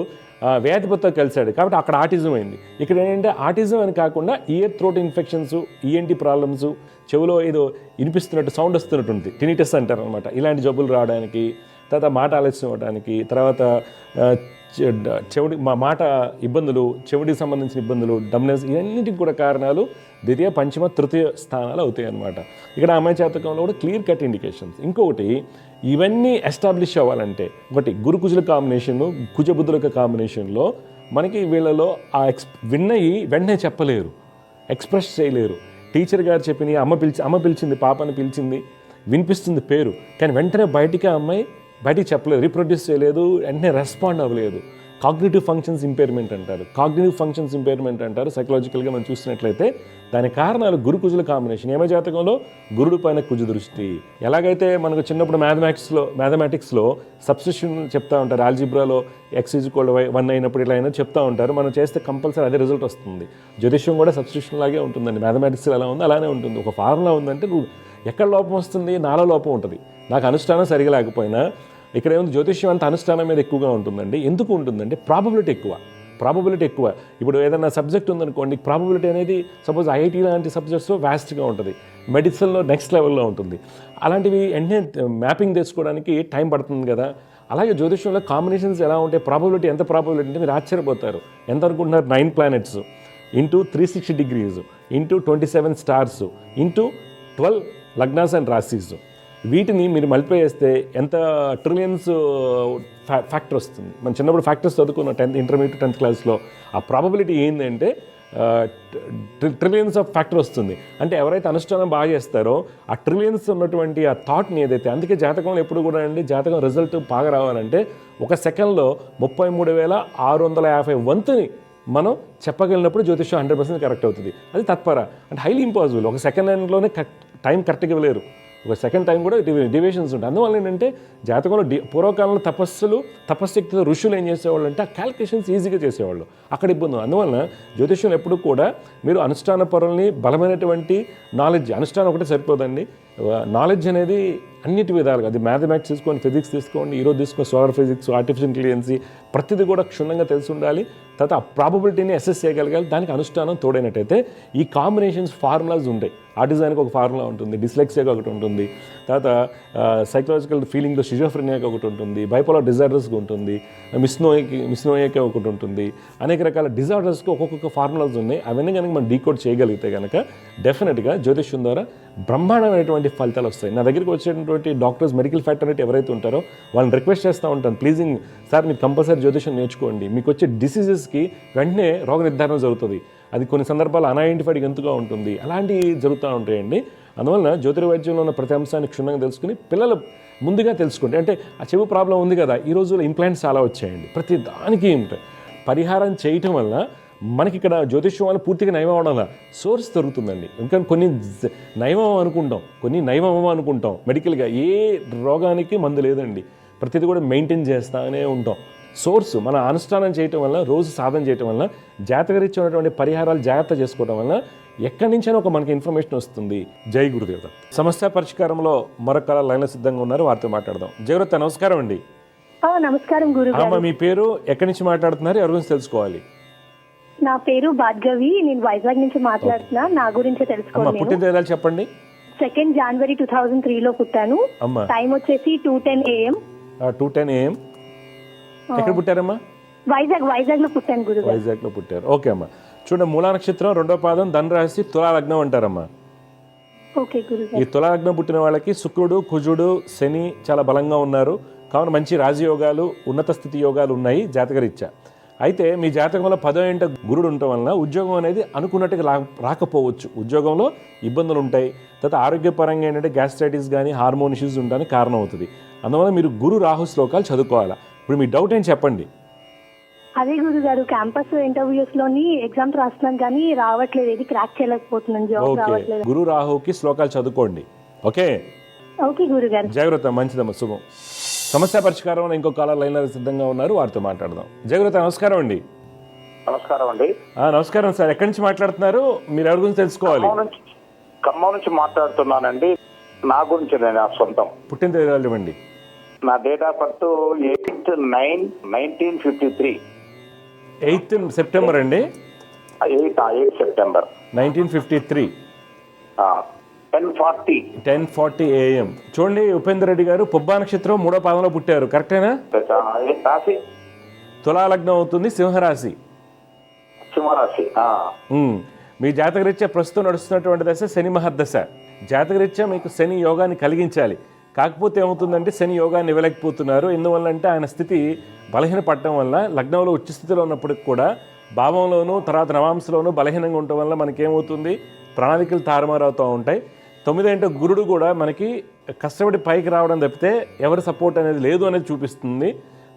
Speaker 1: వ్యయాధిపతితో కలిశాడు, కాబట్టి అక్కడ ఆటిజం అయింది. ఇక్కడ ఏంటంటే ఆటిజం అని కాకుండా year throat infections, ENT problems, చెవిలో ఏదో వినిపిస్తున్నట్టు సౌండ్ వస్తున్నట్టుంది, టినిటస్ అంటారు అనమాట. ఇలాంటి జబ్బులు రావడానికి, తర్వాత మాట ఆలస్యం అవ్వడానికి, తర్వాత చెవిడి మాట ఇబ్బందులు, చెవిడికి సంబంధించిన ఇబ్బందులు, డమ్నెస్, ఇవన్నిటికి కూడా కారణాలు ద్వితీయ, పంచమ, తృతీయ స్థానాలు అవుతాయి అన్నమాట. ఇక్కడ అమ్మాయి జాతకంలో కూడా క్లియర్ కట్ ఇండికేషన్స్. ఇంకొకటి, ఇవన్నీ ఎస్టాబ్లిష్ అవ్వాలంటే ఒకటి గురుకుజుల కాంబినేషను, కుజబుద్ధుల యొక్క కాంబినేషన్లో మనకి వీళ్ళలో ఆ విన్నయి వెంటనే చెప్పలేరు, ఎక్స్ప్రెస్ చేయలేరు. టీచర్ గారు చెప్పిన అమ్మ పిలిచింది, పాపని పిలిచింది, వినిపిస్తుంది పేరు, కానీ వెంటనే బయటికి ఆ అమ్మాయి బయటికి చెప్పలేదు, రీప్రొడ్యూస్ చేయలేదు, వెంటనే రెస్పాండ్ అవ్వలేదు. కాగ్నిటివ్ ఫంక్షన్స్ ఇంపైర్మెంట్ అంటారు. సైకలాజికల్గా మనం చూసినట్లయితే దాని కారణాలు గురుకుజుల కాంబినేషన్. ఏమ జాతకంలో గురుడు పైన కుజు దృష్టి. ఎలాగైతే మనకు చిన్నప్పుడు మ్యాథమెటిక్స్లో సబ్స్టిట్యూషన్ చెప్తా ఉంటారు, ఆల్జిబ్రాలో x=1 అయినప్పుడు ఇలా అయినా చెప్తా ఉంటారు. మనం చేస్తే కంపల్సరీ అదే రిజల్ట్ వస్తుంది. జ్యోతిష్యం కూడా సబ్స్టిట్యూషన్ లాగే ఉంటుందండి. మ్యాథమెటిక్స్లో ఎలా ఉందో అలానే ఉంటుంది. ఒక ఫార్ములా ఉందంటే ఎక్కడ లోపం వస్తుంది? నాలో లోపం ఉంటుంది. నాకు అనుష్ఠానం సరిగా లేకపోయినా ఇక్కడ ఏముంది? జ్యోతిష్యం అంతా అనుష్ఠానం మీద ఎక్కువగా ఉంటుందండి. ఎందుకు ఉంటుందంటే ప్రాబబిలిటీ ఎక్కువ. ఇప్పుడు ఏదైనా సబ్జెక్ట్ ఉందనుకోండి, ప్రాబబిలిటీ అనేది సపోజ్ ఐఐటీ లాంటి సబ్జెక్ట్స్లో వ్యాస్ట్గా ఉంటుంది, మెడిసిన్లో నెక్స్ట్ లెవెల్లో ఉంటుంది. అలాంటివి వెంటనే మ్యాపింగ్ చేసుకోవడానికి టైం పడుతుంది కదా. అలాగే జ్యోతిష్యంలో కాంబినేషన్స్ ఎలా ఉంటాయి, ప్రాబబిలిటీ ఎంత ప్రాబబిలిటీ అంటే మీరు ఆశ్చర్యపోతారు. ఎంత అనుకుంటున్నారు? 9 planets into 360 degrees into 27 stars into 12 లగ్నాస్ అండ్ రాశీస్. వీటిని మీరు మల్టిప్లై చేస్తే ఎంత ట్రిలియన్స్ ఫ్యాక్టర్ వస్తుంది. మనం చిన్నప్పుడు ఫ్యాక్టర్స్ చదువుకున్న 10th ఇంటర్మీడియట్ 10th క్లాస్లో. ఆ ప్రాబబిలిటీ ఏంటంటే ట్రిలియన్స్ ఆఫ్ ఫ్యాక్టర్ వస్తుంది. అంటే ఎవరైతే అనుష్ఠానం బాగా చేస్తారో ఆ ట్రిలియన్స్ ఉన్నటువంటి ఆ థాట్ని ఏదైతే, అందుకే జాతకంలో ఎప్పుడు కూడా అండి జాతకం రిజల్ట్ బాగా రావాలంటే 1 సెకండ్లో 33,650 వంతుని మనం చెప్పగలిగినప్పుడు జ్యోతిష్యం 100% కరెక్ట్ అవుతుంది. అది తత్పర అంటే హైలీ ఇంపాసిబుల్. 1 సెకండ్లోనే టైం కరెక్ట్గా ఇవ్వలేరు. 1 సెకండ్ టైం కూడా డివియేషన్స్ ఉంటాయి. అందువల్ల ఏంటంటే జాతకంలో పూర్వకాలంలో తపశ్శక్తితో ఋషులు ఏం చేసేవాళ్ళు అంటే ఆ క్యాలిక్యులేషన్స్ ఈజీగా చేసేవాళ్ళు. అక్కడ ఇబ్బంది. అందువల్ల జ్యోతిష్యం ఎప్పుడు కూడా మీరు అనుష్ఠాన పరుల్ని బలమైనటువంటి నాలెడ్జ్, అనుష్ఠానం ఒకటే సరిపోదండి, నాలెడ్జ్ అనేది అన్నిటి విధాలుగా, అది మ్యాథమెటిక్స్ తీసుకోండి, ఫిజిక్స్ తీసుకోండి, ఈరోజు తీసుకుని సోలార్ ఫిజిక్స్, ఆర్టిఫిషియల్ ఇంటెలిజెన్స్, ప్రతిదీ కూడా క్షుణ్ణంగా తెలిసి ఉండాలి. తర్వాత ఆ ప్రాబబిలిటీని అసెస్ చేయగలగాలి. దానికి అనుష్ఠానం తోడైనట్టయితే ఈ కాంబినేషన్స్ ఫార్ములాస్ ఉంటాయి. ఆర్టిజానికి ఒక ఫార్ములా ఉంటుంది, డిస్లెక్సియాకి ఒకటి ఉంటుంది, తర్వాత సైకలాజికల్ ఫీలింగ్లో షిజోఫ్రెనియాకి ఒకటి ఉంటుంది, బైపోలార్ డిజార్డర్స్కి ఉంటుంది, మిస్నోయాకి ఒకటి ఉంటుంది. అనేక రకాల డిజార్డర్స్కి ఒక్కొక్క ఫార్ములాస్ ఉన్నాయి. అవన్నీ కనుక మనం డీకోడ్ చేయగలిగితే కనుక డెఫినెట్గా జ్యోతిష్యం ద్వారా బ్రహ్మాండమైనటువంటి ఫలితాలు వస్తాయి. నా దగ్గరికి వచ్చేటువంటి డాక్టర్స్, మెడికల్ ఫ్యాక్టరీ ఎవరైతే ఉంటారో వాళ్ళని రిక్వెస్ట్ చేస్తూ ఉంటాను, ప్లీజింగ్ సార్ మీరు కంపల్సరీ జ్యోతిష్యం నేర్చుకోండి. మీకు వచ్చే డిసీజెస్కి వెంటనే రోగ నిర్ధారణ జరుగుతుంది. అది కొన్ని సందర్భాలు అన్ఐడెంటిఫైడ్ ఎంతగా ఉంటుంది. అలాంటివి జరుగుతూ ఉంటాయండి. అందువలన జ్యోతిర్వైద్యంలో ఉన్న ప్రతి అంశాన్ని క్షుణ్ణంగా తెలుసుకుని పిల్లలు ముందుగా తెలుసుకుంటే, అంటే ఆ చెవు ప్రాబ్లం ఉంది కదా, ఈ రోజుల్లో ఇంప్లాంట్స్ చాలా వచ్చాయండి, ప్రతి దానికి ఉంటాయి. పరిహారం చేయటం వల్ల మనకి ఇక్కడ జ్యోతిష్యం వల్ల పూర్తిగా నయమం అవడం సోర్స్ దొరుకుతుందండి. ఇంకా కొన్ని నయమం అనుకుంటాం మెడికల్గా. ఏ రోగానికి మందు లేదండి, ప్రతిదీ కూడా మెయింటైన్ చేస్తానే ఉంటాం. సోర్స్ మన అనుష్ఠానం చేయటం వల్ల, రోజు సాధన చేయటం వల్ల, జాతకరీత్యా ఉన్నటువంటి పరిహారాలు జాగ్రత్త చేసుకోవడం వల్ల ఎక్కడి నుంచైనా ఒక మనకి ఇన్ఫర్మేషన్ వస్తుంది. జై గురుదేవత. సమస్య పరిష్కారంలో మరొక లైన్లో సిద్ధంగా ఉన్నారు, వారితో మాట్లాడదాం. జయవృత్త నమస్కారం అండి.
Speaker 7: నమస్కారం గురుగారు.
Speaker 1: మీ పేరు, ఎక్కడి నుంచి మాట్లాడుతున్నారు, ఎవరి గురించి తెలుసుకోవాలి?
Speaker 7: నా పేరు భార్గవి, నేను వైజాగ్ నుంచి మాట్లాడుతున్నా. నా గురించి తెలుసుకోవాలి.
Speaker 1: పుట్టిన తేదీలు చెప్పండి.
Speaker 7: 2 January 2003 పుట్టాను. టైం వచ్చేసి 2:10 AM.
Speaker 1: 2:10 AM. ఎక్కడ పుట్టారమ్మా?
Speaker 7: వైజాగ్ లో పుట్టాను గురుగారు.
Speaker 1: వైజాగ్ లో పుట్టారు. ఓకే అమ్మా. చూడండి, మూలా నక్షత్రం 2వ పాదం, ధనురాశి, తులా లగ్నం అంటారమ్మా.
Speaker 7: ఓకే గురుగారు.
Speaker 1: ఈ తులా లగ్నం పుట్టిన వాళ్ళకి శుక్రుడు, కుజుడు, శని చాలా బలంగా ఉన్నారు. కావున మంచి రాజయోగాలు, ఉన్నత స్థితి యోగాలు ఉన్నాయి జాతకరీత్యా. అయితే మీ జాతకంలో 10వ ఇంట గురుడు ఉండటం వలన ఉద్యోగం అనేది అనుకున్నట్టుగా రాకపోవచ్చు, ఉద్యోగంలో ఇబ్బందులు ఉంటాయి. తర్వాత ఆరోగ్యపరంగా ఏంటంటే గ్యాస్ట్రైటిస్ కానీ హార్మోన్ ఇష్యూస్ ఉండడానికి కారణం అవుతుంది. అందువల్ల మీరు గురు రాహు శ్లోకాలు చదువుకోవాలి. ఇప్పుడు మీ డౌట్ ఏం చెప్పండి.
Speaker 7: అదే గురుగారు, క్యాంపస్ ఇంటర్వ్యూస్ లోని ఎగ్జామ్స్ రాస్తున్నాను కానీ రావట్లేదు, ఇది క్రాక్ చేయలేకపోతున్నాను, జాబ్
Speaker 1: ఓకే,
Speaker 7: రావట్లేదు.
Speaker 1: గురు రాహుకి శ్లోకాలు చదువుకోండి. ఓకే,
Speaker 7: ఓకే గురుగారు.
Speaker 1: జాగ్రత్త, మంచిదమ్మా, శుభం. సమస్య పరిష్కారం ఇంకో కాలర్ లైన్లో సిద్ధంగా ఉన్నారు, వారితో మాట్లాడదాం. జాగ్రత్త, నమస్కారం అండి.
Speaker 8: నమస్కారం అండి.
Speaker 1: నమస్కారం సార్, ఎక్కడి నుంచి మాట్లాడుతున్నారు, మీరు ఎవరి గురించి తెలుసుకోవాలి?
Speaker 8: ఖమ్మం నుంచి మాట్లాడుతున్నానండి. నా గురించి నా సొంతం
Speaker 1: పుట్టిన తేదీలు ఇవ్వండి.
Speaker 8: నా date of birth 8/9/1953.
Speaker 1: 8th September అండి.
Speaker 8: 8 సెప్టెంబర్
Speaker 1: 1953. 10:40 AM. చూడండి ఉపేందర్ రెడ్డి గారు, పుబ్బా నక్షత్రం 3వ పాదంలో పుట్టారు, కరెక్టేనా?
Speaker 8: రాశి
Speaker 1: తులా లగ్నం అవుతుంది, సింహరాశి.
Speaker 8: సింహరాశి.
Speaker 1: మీ జాతకరీత్యా ప్రస్తుతం నడుస్తున్నటువంటి దశ శని మహర్దశ. జాతకరీత్యా మీకు శని యోగాన్ని కలిగించాలి, కాకపోతే ఏమవుతుందంటే శని యోగాన్ని ఇవ్వలేకపోతున్నారు. ఎందువల్ల అంటే ఆయన స్థితి బలహీనపడటం వల్ల లగ్నంలో ఉచ్చ స్థితిలో ఉన్నప్పటికి కూడా భావంలోనూ తర్వాత నవాంశలోనూ బలహీనంగా ఉండటం వల్ల మనకేమవుతుంది, ప్రణాళికలు తారుమారవుతూ ఉంటాయి. 9వ ఇంట గురుడు కూడా మనకి కష్టపడి పైకి రావడం తప్పితే ఎవరి సపోర్ట్ అనేది లేదు అనేది చూపిస్తుంది.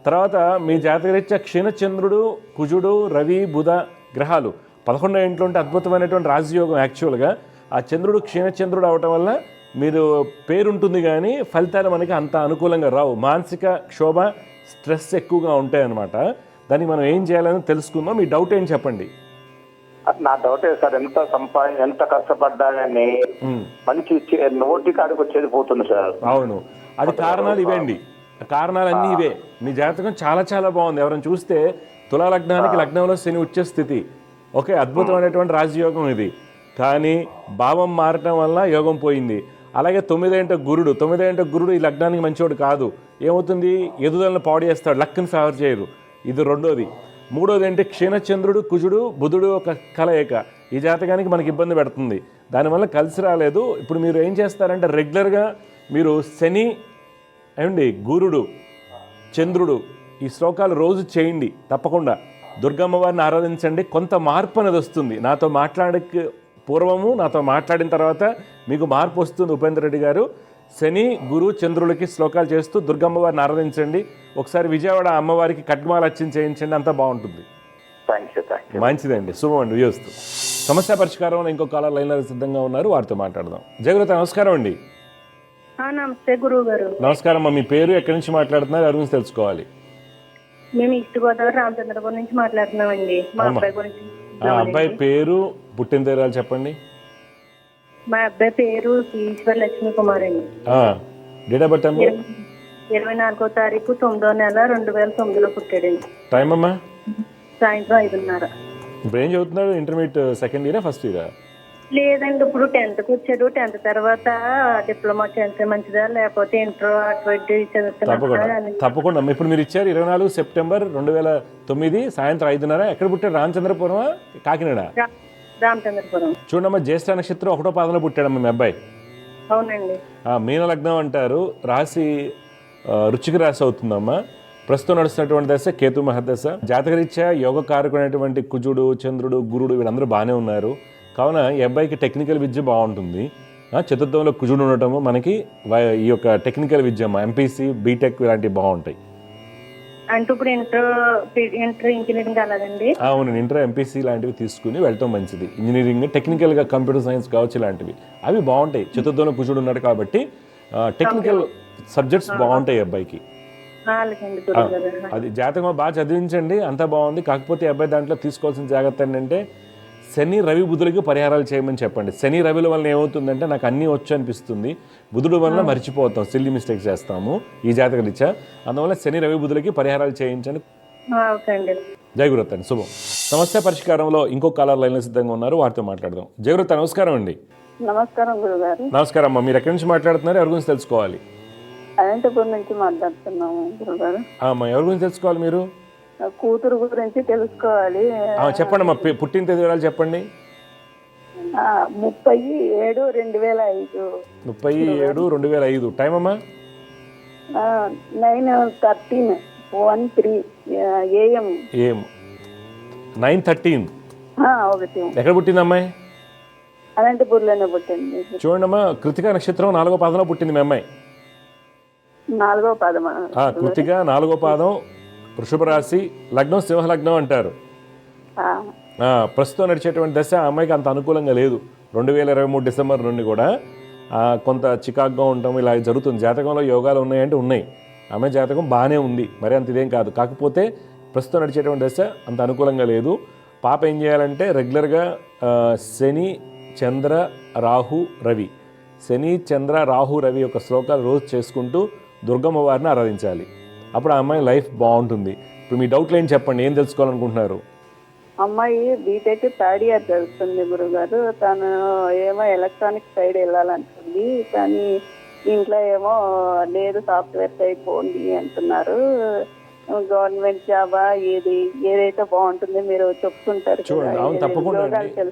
Speaker 1: తర్వాత మీ జాతకరీత్యా క్షీణచంద్రుడు, కుజుడు, రవి, బుధ గ్రహాలు 11వ ఇంట్లో ఉంటే అద్భుతమైనటువంటి రాజయోగం. యాక్చువల్గా ఆ చంద్రుడు క్షీణచంద్రుడు అవటం వల్ల మీరు పేరుంటుంది కానీ ఫలితాలు మనకి అంత అనుకూలంగా రావు. మానసిక క్షోభ, స్ట్రెస్ ఎక్కువగా ఉంటాయన్నమాట. దాన్ని మనం ఏం చేయాలని తెలుసుకుందాం. మీ డౌట్ ఏం చెప్పండి.
Speaker 8: నా డౌటే సార్, ఎంత కష్టపడ్డా కానీ మంచి నోటి కాడికి వచ్చేది పోతుంది సార్.
Speaker 1: అవును, అది కారణాలు ఇవేండి, కారణాలన్నీ ఇవే. మీ జాతకం చాలా చాలా బాగుంది. ఎవరైనా చూస్తే తులా లగ్నానికి లగ్నంలో శని ఉచ్చ స్థితి. ఓకే, అద్భుతమైనటువంటి రాజయోగం ఇది. కానీ భావం మారటం వల్ల యోగం పోయింది. అలాగే 9వ ఇంట గురుడు ఈ లగ్నానికి మంచివాడు కాదు. ఏమవుతుంది, ఎదుగుదలను పాడు చేస్తాడు, లక్ని ఫేవర్ చేయరు. ఇది రెండోది. 3వది అంటే క్షీణచంద్రుడు, కుజుడు, బుధుడు ఒక కలయిక ఈ జాతకానికి మనకి ఇబ్బంది పెడుతుంది. దానివల్ల కలిసి రాలేదు. ఇప్పుడు మీరు ఏం చేస్తారంటే రెగ్యులర్గా మీరు శని అండి, గురుడు, చంద్రుడు ఈ శ్లోకాలు రోజు చేయండి తప్పకుండా. దుర్గమ్మ వారిని ఆరాధించండి, కొంత మార్పు అనేది వస్తుంది. నాతో మాట్లాడక పూర్వము, నాతో మాట్లాడిన తర్వాత మీకు మార్పు వస్తుంది. ఉపేందర్ రెడ్డి గారు, శని, గురు, చంద్రులకి శ్లోకాలు చేస్తూ దుర్గమ్మ వారిని ఆరాధించండి. ఒకసారి విజయవాడ అమ్మవారికి ఖడ్గమాల అర్చన చేయించండి, అంతా బాగుంటుంది. మంచిదండి, శుభం అండి. వియోస్తు. సమస్య పరిష్కారం ఇంకో కాలర్ లైన్లో సిద్ధంగా ఉన్నారు, వారితో మాట్లాడదాం. జయగురత, నమస్కారం అండి.
Speaker 7: నమస్తే గురువు గారు.
Speaker 1: నమస్కారం అమ్మా, మీ పేరు, ఎక్కడి నుంచి మాట్లాడుతున్నారు, ఎవరి గురించి తెలుసుకోవాలి?
Speaker 7: మేము ఈస్ట్ గోదావరి రామచంద్రపురం నుంచి మాట్లాడుతున్నామండి. మా అబ్బాయి గురించి.
Speaker 1: అబ్బాయి పేరు, పుట్టిన తేదీలు చెప్పండి.
Speaker 7: మా అబ్బాయి పేరు ఈశ్వర్ లక్ష్మీ కుమార్ అండి.
Speaker 1: డేట్ ఆఫ్ బర్త్ అమ్మా?
Speaker 7: 24వ తారీఖు 9వ నెల 2009లో పుట్టాడండి.
Speaker 1: టైం అమ్మా?
Speaker 7: సాయంత్రం 5:30.
Speaker 1: ఇప్పుడు ఏం చదువుతున్నాడు? ఇంటర్మీడియట్ సెకండ్ ఇయరా ఫస్ట్ ఇయరా?
Speaker 7: లేదండి, ఇప్పుడు 10th వచ్చాడు. 10th తర్వాత డిప్లొమా చేస్తే మంచిదా లేకపోతే ఇంటర్ అటువంటి చదువుతున్నా?
Speaker 1: తప్పకుండా. ఇప్పుడు మీరు ఇచ్చారు 24 సెప్టెంబర్ 2009 సాయంత్రం 5:30. ఎక్కడ పుట్టాడు? రామచంద్రపురమా, కాకినాడ?
Speaker 7: రామచంద్రపురం.
Speaker 1: చూడమ్మా, జ్యేష్ఠ నక్షత్రం 1వ పాదంలో పుట్టాడమ్మా మీ అబ్బాయి.
Speaker 7: అవునండి.
Speaker 1: మీన లగ్నం అంటారు, రాశి రుచికి రాశి అవుతుందమ్మా. ప్రస్తుతం నడుస్తున్నటువంటి దశ కేతు మహర్దశ. జాతకరీత్యా యోగకారకుడైనటువంటి కుజుడు, చంద్రుడు, గురుడు వీళ్ళందరూ బాగానే ఉన్నారు. కావున ఈ అబ్బాయికి టెక్నికల్ విద్య బాగుంటుంది. చతుర్థంలో కుజుడు ఉండటము మనకి ఈ యొక్క టెక్నికల్ విద్య ఎంపీసీ, బీటెక్ ఇలాంటివి బాగుంటాయి.
Speaker 7: అంటే ఇప్పుడు ఇంటర్ ఇంజనీరింగ్ అలాగండి?
Speaker 1: అవును, ఇంటర్ ఎంపీసీ లాంటివి తీసుకుని వెళ్ళటం మంచిది. ఇంజనీరింగ్, టెక్నికల్గా కంప్యూటర్ సైన్స్ కావచ్చు, ఇలాంటివి అవి బాగుంటాయి. చతుర్థంలో కుజుడు ఉన్నాడు కాబట్టి టెక్నికల్ సబ్జెక్ట్స్ బాగుంటాయి అబ్బాయికి. అది జాతకం బాగా చదివించండి, అంతా బాగుంది. కాకపోతే అబ్బాయి దాంట్లో తీసుకోవాల్సిన జాగ్రత్త ఏంటంటే శని, రవి, బుధులకి పరిహారాలు చేయమని చెప్పండి. శని, రవిల వల్ల ఏమవుతుందంటే నాకు అన్నీ వచ్చు అనిపిస్తుంది, బుధుడు వల్ల మర్చిపోతాం, సిల్లీ మిస్టేక్స్ చేస్తాము ఈ జాతక రీత్యా. అందువల్ల శని, రవి, బుధులకి పరిహారాలు చేయించండి. జయగురత్ అండి, శుభం. సమస్య పరిష్కారంలో ఇంకో కాలర్ లైన్లో సిద్ధంగా ఉన్నారు, వారితో మాట్లాడదాం. జయగురత్, నమస్కారం అండి.
Speaker 9: నమస్కారం గురుగారు.
Speaker 1: నమస్కారం అమ్మా, మీరు ఎక్కడి నుంచి మాట్లాడుతున్నారు, ఎవరి గురించి తెలుసుకోవాలి?
Speaker 9: అనంతపురం నుంచి మాట్లాడుతున్నాము గురుగారు.
Speaker 1: అమ్మా, ఎవరి గురించి తెలుసుకోవాలి మీరు?
Speaker 9: కూతురు గురించి తెలుసుకోవాలి.
Speaker 1: చెప్పండి అమ్మా, పుట్టిన తేదీ చెప్పండి.
Speaker 9: 30/7/2005.
Speaker 1: 30/7/2005. టైం అమ్మా?
Speaker 9: 9:13 AM.
Speaker 1: 9/13.
Speaker 9: ఒకటి
Speaker 1: ఎక్కడ పుట్టింది అమ్మాయి?
Speaker 9: అనంతపూర్లోనే పుట్టింది.
Speaker 1: చూడండి అమ్మా, కృతికా నక్షత్రం 4వ పాదంలో పుట్టింది మీ అమ్మాయి.
Speaker 9: 4వ పాదమా?
Speaker 1: కృతిక 4వ పాదం, వృషభ రాశి, లగ్నం సింహలగ్నం అంటారు. ప్రస్తుతం నడిచేటువంటి దశ ఆ అమ్మాయికి అంత అనుకూలంగా లేదు. 2023 డిసెంబర్ నుండి కూడా కొంత చికాగ్గా ఉండటం ఇలా జరుగుతుంది. జాతకంలో యోగాలు ఉన్నాయంటే ఉన్నాయి. ఆమె జాతకం బాగానే ఉంది, మరి అంత ఇదేం కాదు. కాకపోతే ప్రస్తుతం నడిచేటువంటి దశ అంత అనుకూలంగా లేదు. పాప ఏం చేయాలంటే రెగ్యులర్గా శని, చంద్ర, రాహు, రవి, శని, చంద్ర, రాహు, రవి యొక్క శ్లోకాలు రోజు చేసుకుంటూ దుర్గమ్మ వారిని ఆరాధించాలి. అప్పుడు ఆ అమ్మాయి లైఫ్ బాగుంటుంది. ఇప్పుడు మీ డౌట్లు ఏం చెప్పండి, ఏం తెలుసుకోవాలనుకుంటున్నారు?
Speaker 9: అమ్మాయి బీటెక్ 3rd ఇయర్ చదువుతుంది గురుగారు. తను ఏమో ఎలక్ట్రానిక్ సైడ్ వెళ్ళాలంటుంది, కానీ ఇంట్లో ఏమో లేదు సాఫ్ట్వేర్ సైడ్ పోండి అంటున్నారు. గవర్నమెంట్ జాబా ఏదైతే బాగుంటుంది మీరు చెప్తుంటారు.
Speaker 1: చూడండి, అవును తప్పకుండా అండి,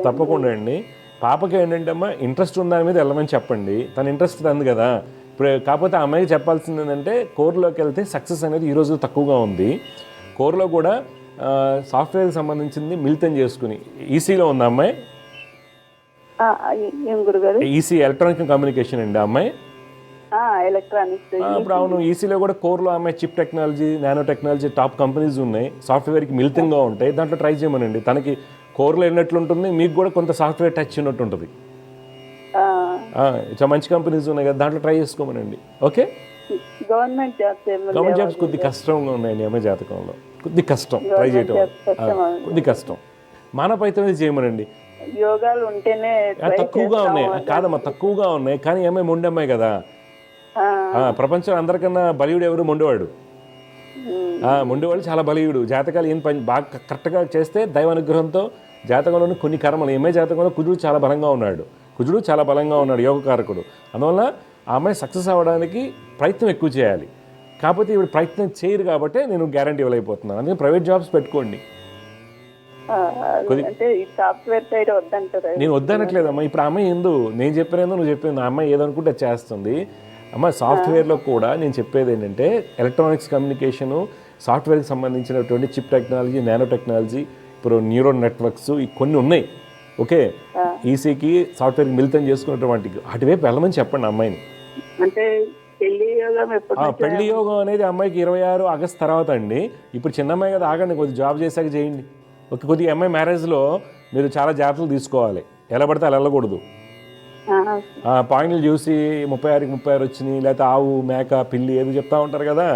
Speaker 1: తప్పకుండా అండి. పాపకి ఏంటంటే అమ్మా ఇంట్రెస్ట్ ఉన్న దాని మీద వెళ్ళమని చెప్పండి. తన ఇంట్రెస్ట్ ఉంది కదా ఇప్పుడు. కాకపోతే ఆ అమ్మాయికి చెప్పాల్సింది ఏంటంటే కోర్లోకి వెళ్తే సక్సెస్ అనేది ఈరోజు తక్కువగా ఉంది. కోర్లో కూడా సాఫ్ట్వేర్కి సంబంధించింది మిళితం చేసుకుని ఈసీలో ఉంది అమ్మాయి. ఈసీ ఎలక్ట్రానిక్ కమ్యూనికేషన్ అండి అమ్మాయి.
Speaker 9: ఎలక్ట్రానిక్స్.
Speaker 1: ఇప్పుడు అవును, ఈసీలో కూడా కోర్లో అమ్మాయి chip technology, nano technology top companies ఉన్నాయి, సాఫ్ట్వేర్కి మిళితంగా ఉంటాయి. దాంట్లో ట్రై చేయమనండి. తనకి కోర్లో వెళ్ళినట్లు ఉంటుంది, మీకు కూడా కొంత సాఫ్ట్వేర్ టచ్ ఉన్నట్టు ఉంటుంది. చాలా మంచి కంపెనీస్ ఉన్నాయి కదా, దాంట్లో ట్రై చేసుకోమనండి. ఓకే.
Speaker 9: గవర్నమెంట్
Speaker 1: జాబ్స్ కొద్ది కష్టంగా ఉన్నాయండి అమ్మాయి జాతకంలో, కొద్ది కష్టం ట్రై చేయటం, కొద్ది కష్టం. మానవైతే చేయమనండి.
Speaker 9: యోగాలు ఉంటేనే
Speaker 1: తక్కువగా ఉన్నాయి కాదమ్మా, తక్కువగా ఉన్నాయి. కానీ అమ్మాయి మొండి అమ్మాయి కదా, ప్రపంచం అందరికన్నా బలీయుడు ఎవరు? మొండివాడు. మొండివాడు చాలా బలీయుడు. జాతకాలు ఏం పని బాగా కరెక్ట్గా చేస్తే దైవ అనుగ్రహంతో జాతకంలోని కొన్ని కర్మలు. ఏమే జాతకంలో కుజుడు చాలా బలంగా ఉన్నాడు, యోగకారకుడు. అందువల్ల ఆ అమ్మాయి సక్సెస్ అవ్వడానికి ప్రయత్నం ఎక్కువ చేయాలి. కాకపోతే ఇప్పుడు ప్రయత్నం చేయరు కాబట్టి నేను గ్యారంటీ ఇవ్వలేకపోతున్నాను. అందుకని ప్రైవేట్ జాబ్స్ పెట్టుకోండి. నేను వద్దనట్లేదమ్మా. ఇప్పుడు ఆ అమ్మాయి నేను చెప్పినేందో నువ్వు చెప్పింది, ఆ అమ్మాయి ఏదనుకుంటే చేస్తుంది. అమ్మ సాఫ్ట్వేర్లో కూడా నేను చెప్పేది ఏంటంటే ఎలక్ట్రానిక్స్ కమ్యూనికేషను, సాఫ్ట్వేర్కి సంబంధించినటువంటి చిప్ టెక్నాలజీ, నానో టెక్నాలజీ, ఇప్పుడు న్యూరల్ నెట్వర్క్స్ కొన్ని ఉన్నాయి. ఓకే. ఈసీకి సాఫ్ట్వేర్కి మిళితం చేసుకున్నటువంటి అటువైపు వెళ్ళమని చెప్పండి అమ్మాయిని. పెళ్లి యోగం అనేది అమ్మాయికి 26 ఆగస్టు తర్వాత అండి. ఇప్పుడు చిన్న అమ్మాయి కదా, ఆగండి, కొద్దిగా జాబ్ చేశాక చేయండి. కొద్దిగా అమ్మాయి మ్యారేజ్లో మీరు చాలా జాగ్రత్తలు తీసుకోవాలి. ఎలా పడితే అలా వెళ్ళకూడదు. పాయింట్లు చూసి 36కి 36 వచ్చినాయి, లేకపోతే ఆవు, మేక, పిల్లి ఏదో చెప్తా ఉంటారు కదా,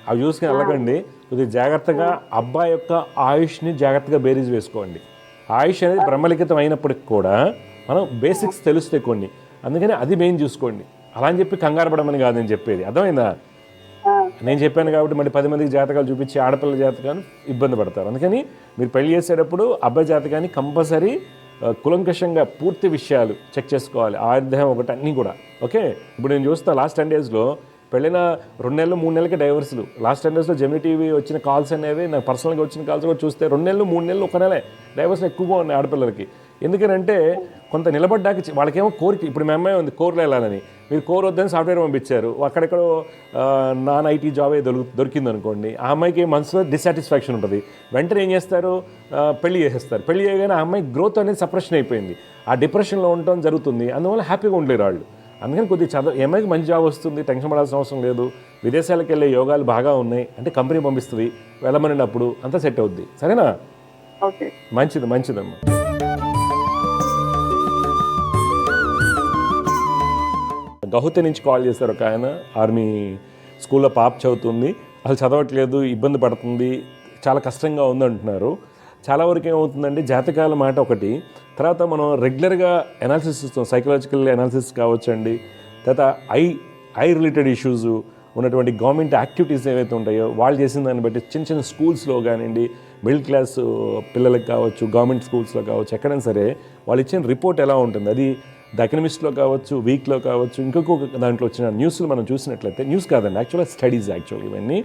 Speaker 1: అవి చూసుకుని వెళ్ళకండి. కొద్దిగా జాగ్రత్తగా అబ్బాయి యొక్క ఆయుష్ని జాగ్రత్తగా బేరీజ్ వేసుకోండి. ఆయుష్ అనేది బ్రహ్మలిఖితం అయినప్పటికి కూడా మనం బేసిక్స్ తెలుస్తాయి కొన్ని, అందుకని అది మెయిన్ చూసుకోండి. అలా అని చెప్పి కంగారు పడమని కాదు నేను చెప్పేది, అర్థమైందా? నేను చెప్పాను కాబట్టి మళ్ళీ 10 మందికి జాతకాలు చూపించి ఆడపిల్ల జాతకాన్ని ఇబ్బంది పడతారు. అందుకని మీరు పెళ్లి చేసేటప్పుడు అబ్బాయి జాతకాన్ని కంపల్సరీ కులంకషంగా పూర్తి విషయాలు చెక్ చేసుకోవాలి. ఆయుర్దాయం ఒకటి అన్నీ కూడా. ఓకే. ఇప్పుడు నేను చూస్తాను లాస్ట్ 10 డేస్లో పెళ్ళిన 2 నెలలు 3 నెలలకి డైవర్సులు. లాస్ట్ 10 డేస్లో జెమినీ టీవీ వచ్చిన కాల్స్ అనేవి నాకు పర్సనల్గా వచ్చిన కాల్స్ కూడా చూస్తే 2 నెలలు 3 నెలలు 1 నెలే డైవర్స్లు ఎక్కువగా ఉన్నాయి ఆడపిల్లలకి. ఎందుకంటే కొంత నిలబడ్డాక వాళ్ళకేమో కోరిక. ఇప్పుడు మీ అమ్మాయి ఉంది కోర్లో వెళ్ళాలని, మీరు కోర్ వద్దని సాఫ్ట్వేర్ పంపించారు, అక్కడెక్కడో నాన్ ఐటీ జాబ్ దొరికింది అనుకోండి, ఆ అమ్మాయికి మనసులో డిస్సాటిస్ఫాక్షన్ ఉంటుంది. వెంటనే ఏం చేస్తారు? పెళ్లి చేసేస్తారు. పెళ్లి చేయగానే ఆ అమ్మాయి గ్రోత్ అనేది సప్రెషన్ అయిపోయింది, ఆ డిప్రెషన్లో ఉండటం జరుగుతుంది. అందువల్ల హ్యాపీగా ఉండలేరు వాళ్ళు. అందుకని కొద్దిగా అమ్మాయికి మంచి జాబ్ వస్తుంది, టెన్షన్ పడాల్సిన అవసరం లేదు. విదేశాలకు వెళ్ళే యోగాలు బాగా ఉన్నాయి అంటే కంపెనీ పంపిస్తుంది, వెళ్ళమనినప్పుడు అంతా సెట్ అవుద్ది. సరేనా? మంచిదమ్మా. గౌహతి నుంచి కాల్ చేశారు ఒక ఆయన. ఆర్మీ స్కూల్లో పాప చదువుతుంది, అసలు చదవట్లేదు, ఇబ్బంది పడుతుంది, చాలా కష్టంగా ఉంది అంటున్నారు. చాలా వరకు ఏమవుతుందండి, జాతకాల మాట ఒకటి, తర్వాత మనం రెగ్యులర్గా అనాలిసిస్ ఇస్తాం, సైకలాజికల్ అనాలిసిస్ కావచ్చండి, తర్వాత ఐ రిలేటెడ్ ఇష్యూస్ ఉన్నటువంటి గవర్నమెంట్ యాక్టివిటీస్ ఏవైతే ఉంటాయో వాళ్ళు చేసిన దాన్ని బట్టి చిన్న స్కూల్స్లో కానివ్వండి, మిడిల్ క్లాస్ పిల్లలకు కావచ్చు, గవర్నమెంట్ స్కూల్స్లో కావచ్చు, ఎక్కడైనా సరే వాళ్ళు ఇచ్చిన రిపోర్ట్ ఎలా ఉంటుంది, అది ద ఎకనమిస్ట్లో కావచ్చు, వీక్లో కావచ్చు, ఇంకొక దాంట్లో వచ్చిన న్యూస్లు మనం చూసినట్లయితే, న్యూస్ కాదండి యాక్చువల్గా స్టడీస్, ఇవన్నీ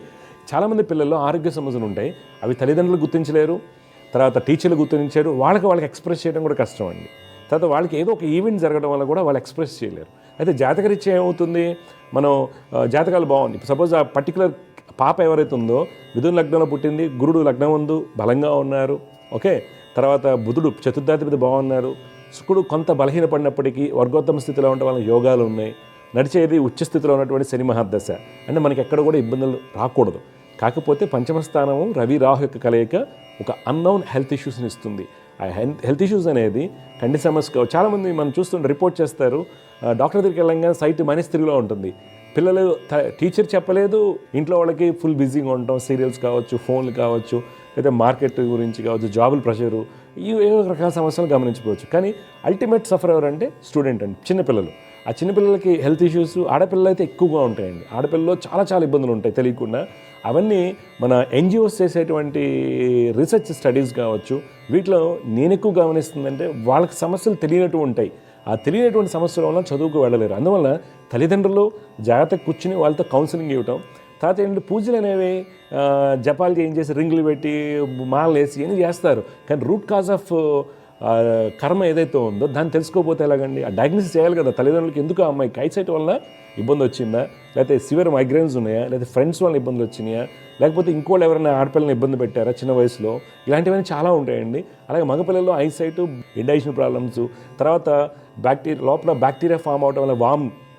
Speaker 1: చాలామంది పిల్లల్లో ఆరోగ్య సమస్యలు ఉంటాయి. అవి తల్లిదండ్రులు గుర్తించలేరు, తర్వాత టీచర్లు గుర్తించారు, వాళ్ళకి ఎక్స్ప్రెస్ చేయడం కూడా కష్టం అండి. తర్వాత వాళ్ళకి ఏదో ఒక ఈవెంట్ జరగడం వల్ల కూడా వాళ్ళు ఎక్స్ప్రెస్ చేయలేరు. అయితే జాతకరీత్యా ఏమవుతుంది, మనం జాతకాలు బాగుంది, సపోజ్ ఆ పర్టికులర్ పాప ఎవరైతే ఉందో మిథున లగ్నంలో పుట్టింది, గురుడు లగ్నం ముందు బలంగా ఉన్నారు. ఓకే, తర్వాత బుధుడు చతుర్థాధిపతి బాగున్నారు, శుక్రుడు కొంత బలహీనపడినప్పటికీ వర్గోత్తమ స్థితిలో ఉండడం వల్ల యోగాలు ఉన్నాయి. నడిచేది ఉచ్చ స్థితిలో ఉన్నటువంటి శని మహాదశ, అంటే మనకి ఎక్కడ కూడా ఇబ్బందులు రాకూడదు. కాకపోతే పంచమ స్థానము రవి రాహు యొక్క కలయిక ఒక అన్నౌన్ హెల్త్ ఇష్యూస్ని ఇస్తుంది. ఆ హెల్త్ ఇష్యూస్ అనేది కంటి సమస్య. చాలామంది మనం చూస్తుంటే రిపోర్ట్ చేస్తారు, డాక్టర్ దగ్గరికి వెళ్ళంగానే సైట్ -3లో ఉంటుంది. పిల్లలు టీచర్ చెప్పలేదు, ఇంట్లో వాళ్ళకి ఫుల్ బిజీగా ఉంటాం, సీరియల్స్ కావచ్చు, ఫోన్లు కావచ్చు, లేదా మార్కెట్ గురించి కావచ్చు, జాబుల ప్రెషరు, ఏవో రకాల సమస్యలు గమనించుకోవచ్చు. కానీ అల్టిమేట్ సఫర్ ఎవరంటే స్టూడెంట్ అండి, చిన్నపిల్లలు. ఆ చిన్నపిల్లలకి హెల్త్ ఇష్యూస్ ఆడపిల్లలు అయితే ఎక్కువగా ఉంటాయండి. ఆడపిల్లల్లో చాలా ఇబ్బందులు ఉంటాయి తెలియకుండా. అవన్నీ మన ఎన్జిఓస్ చేసేటువంటి రీసెర్చ్ స్టడీస్ కావచ్చు, వీటిలో నేను ఎక్కువ గమనిస్తుందంటే వాళ్ళకి సమస్యలు తెలియనట్టు ఉంటాయి. ఆ తెలియనటువంటి సమస్యల వల్ల చదువుకు వెళ్ళలేరు. అందువల్ల తల్లిదండ్రులు జాగ్రత్తగా కూర్చుని వాళ్ళతో కౌన్సిలింగ్ ఇవ్వటం. తర్వాత ఏంటంటే పూజలు అనేవి జపాలు చేయించేసి రింగులు పెట్టి మాలలు వేసి ఇవన్నీ చేస్తారు. కానీ రూట్ కాజ్ ఆఫ్ కర్మ ఏదైతే ఉందో దాన్ని తెలుసుకోకపోతే ఎలాగండి? ఆ డయాగ్నోసిస్ చేయాలి కదా. తల్లిదండ్రులకి ఎందుకు ఆ అమ్మాయికి ఐసైట్ వల్ల ఇబ్బంది వచ్చిందా, లేకపోతే సివియర్ మైగ్రేన్స్ ఉన్నాయా, లేకపోతే ఫ్రెండ్స్ వల్ల ఇబ్బందులు వచ్చినాయా, లేకపోతే ఇంకోళ్ళు ఎవరైనా ఆడపిల్లని ఇబ్బంది పెట్టారా చిన్న వయసులో, ఇలాంటివన్నీ చాలా ఉంటాయండి. అలాగే మగపిల్లల్లో ఐసైట్, ఇండైజెషన్ ప్రాబ్లమ్స్, తర్వాత లోపల బ్యాక్టీరియా ఫామ్ అవడం వల్ల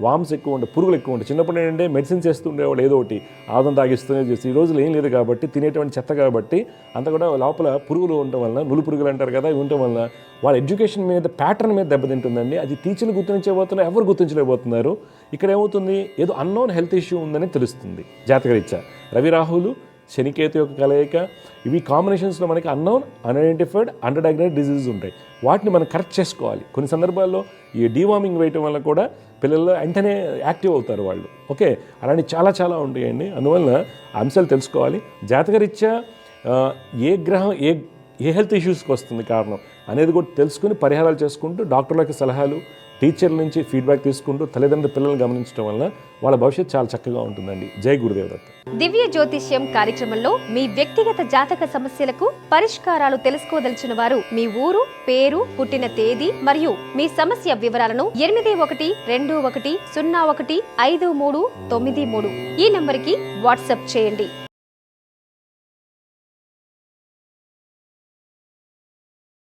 Speaker 1: వామ్స్ ఎక్కువ ఉంటాయి, పురుగులు ఎక్కువ ఉంటాయి. చిన్నప్పుడు ఏంటంటే మెడిసిన్స్ చేస్తుండేవాళ్ళు, ఏదో ఒకటి ఆదం తాగిస్తూనే చేసి. ఈ రోజులు ఏం లేదు కాబట్టి, తినేటువంటి చెత్త కాబట్టి అంతా కూడా లోపల పురుగులు ఉండటం వల్ల, నులు పురుగులు అంటారు కదా, ఇవి ఉండటం వల్ల వాళ్ళ ఎడ్యుకేషన్ మీద ప్యాటర్న్ మీద దెబ్బతింటుందండి. అది టీచర్లు గుర్తించబోతున్నారు, ఎవరు గుర్తించలేకపోతున్నారు. ఇక్కడ ఏమవుతుంది, ఏదో అన్నోన్ హెల్త్ ఇష్యూ ఉందని తెలుస్తుంది జాతకరీత్యా. రవి రాహులు శనికేతు యొక్క కలయిక, ఇవి కాంబినేషన్స్లో మనకి unknown, unidentified, under diagnosed diseases ఉంటాయి. వాటిని మనం కరెక్ట్ చేసుకోవాలి. కొన్ని సందర్భాల్లో ఈ డీవార్మింగ్ వేయటం వల్ల కూడా పిల్లల్లో వెంటనే యాక్టివ్ అవుతారు వాళ్ళు. ఓకే, అలాంటి చాలా ఉంటాయండి. అందువల్ల అంశాలు తెలుసుకోవాలి. జాతకరీత్యా ఏ గ్రహం ఏ హెల్త్ ఇష్యూస్కి వస్తుంది కారణం అనేది కూడా తెలుసుకుని పరిహారాలు చేసుకుంటూ, డాక్టర్లకి సలహాలు, టీచర్ల నుంచి ఫీడ్బ్యాక్ తీసుకుంటూ తల్లిదండ్రుల పిల్లల్ని గమనించడం వల్ల వాళ్ళ భవిష్యత్తు చాలా చక్కగా ఉంటుందండి. జై గురుదేవ్ దత్త.
Speaker 10: దివ్య జ్యోతిష్యం కార్యక్రమంలో మీ వ్యక్తిగత జాతక సమస్యలకు పరిష్కారాలు తెలుసుకోదలిచిన వారు మీ ఊరు, పేరు, పుట్టిన తేదీ మరియు మీ సమస్య వివరాలను 8121015393 ఈ నంబర్కి వాట్సాప్ చేయండి.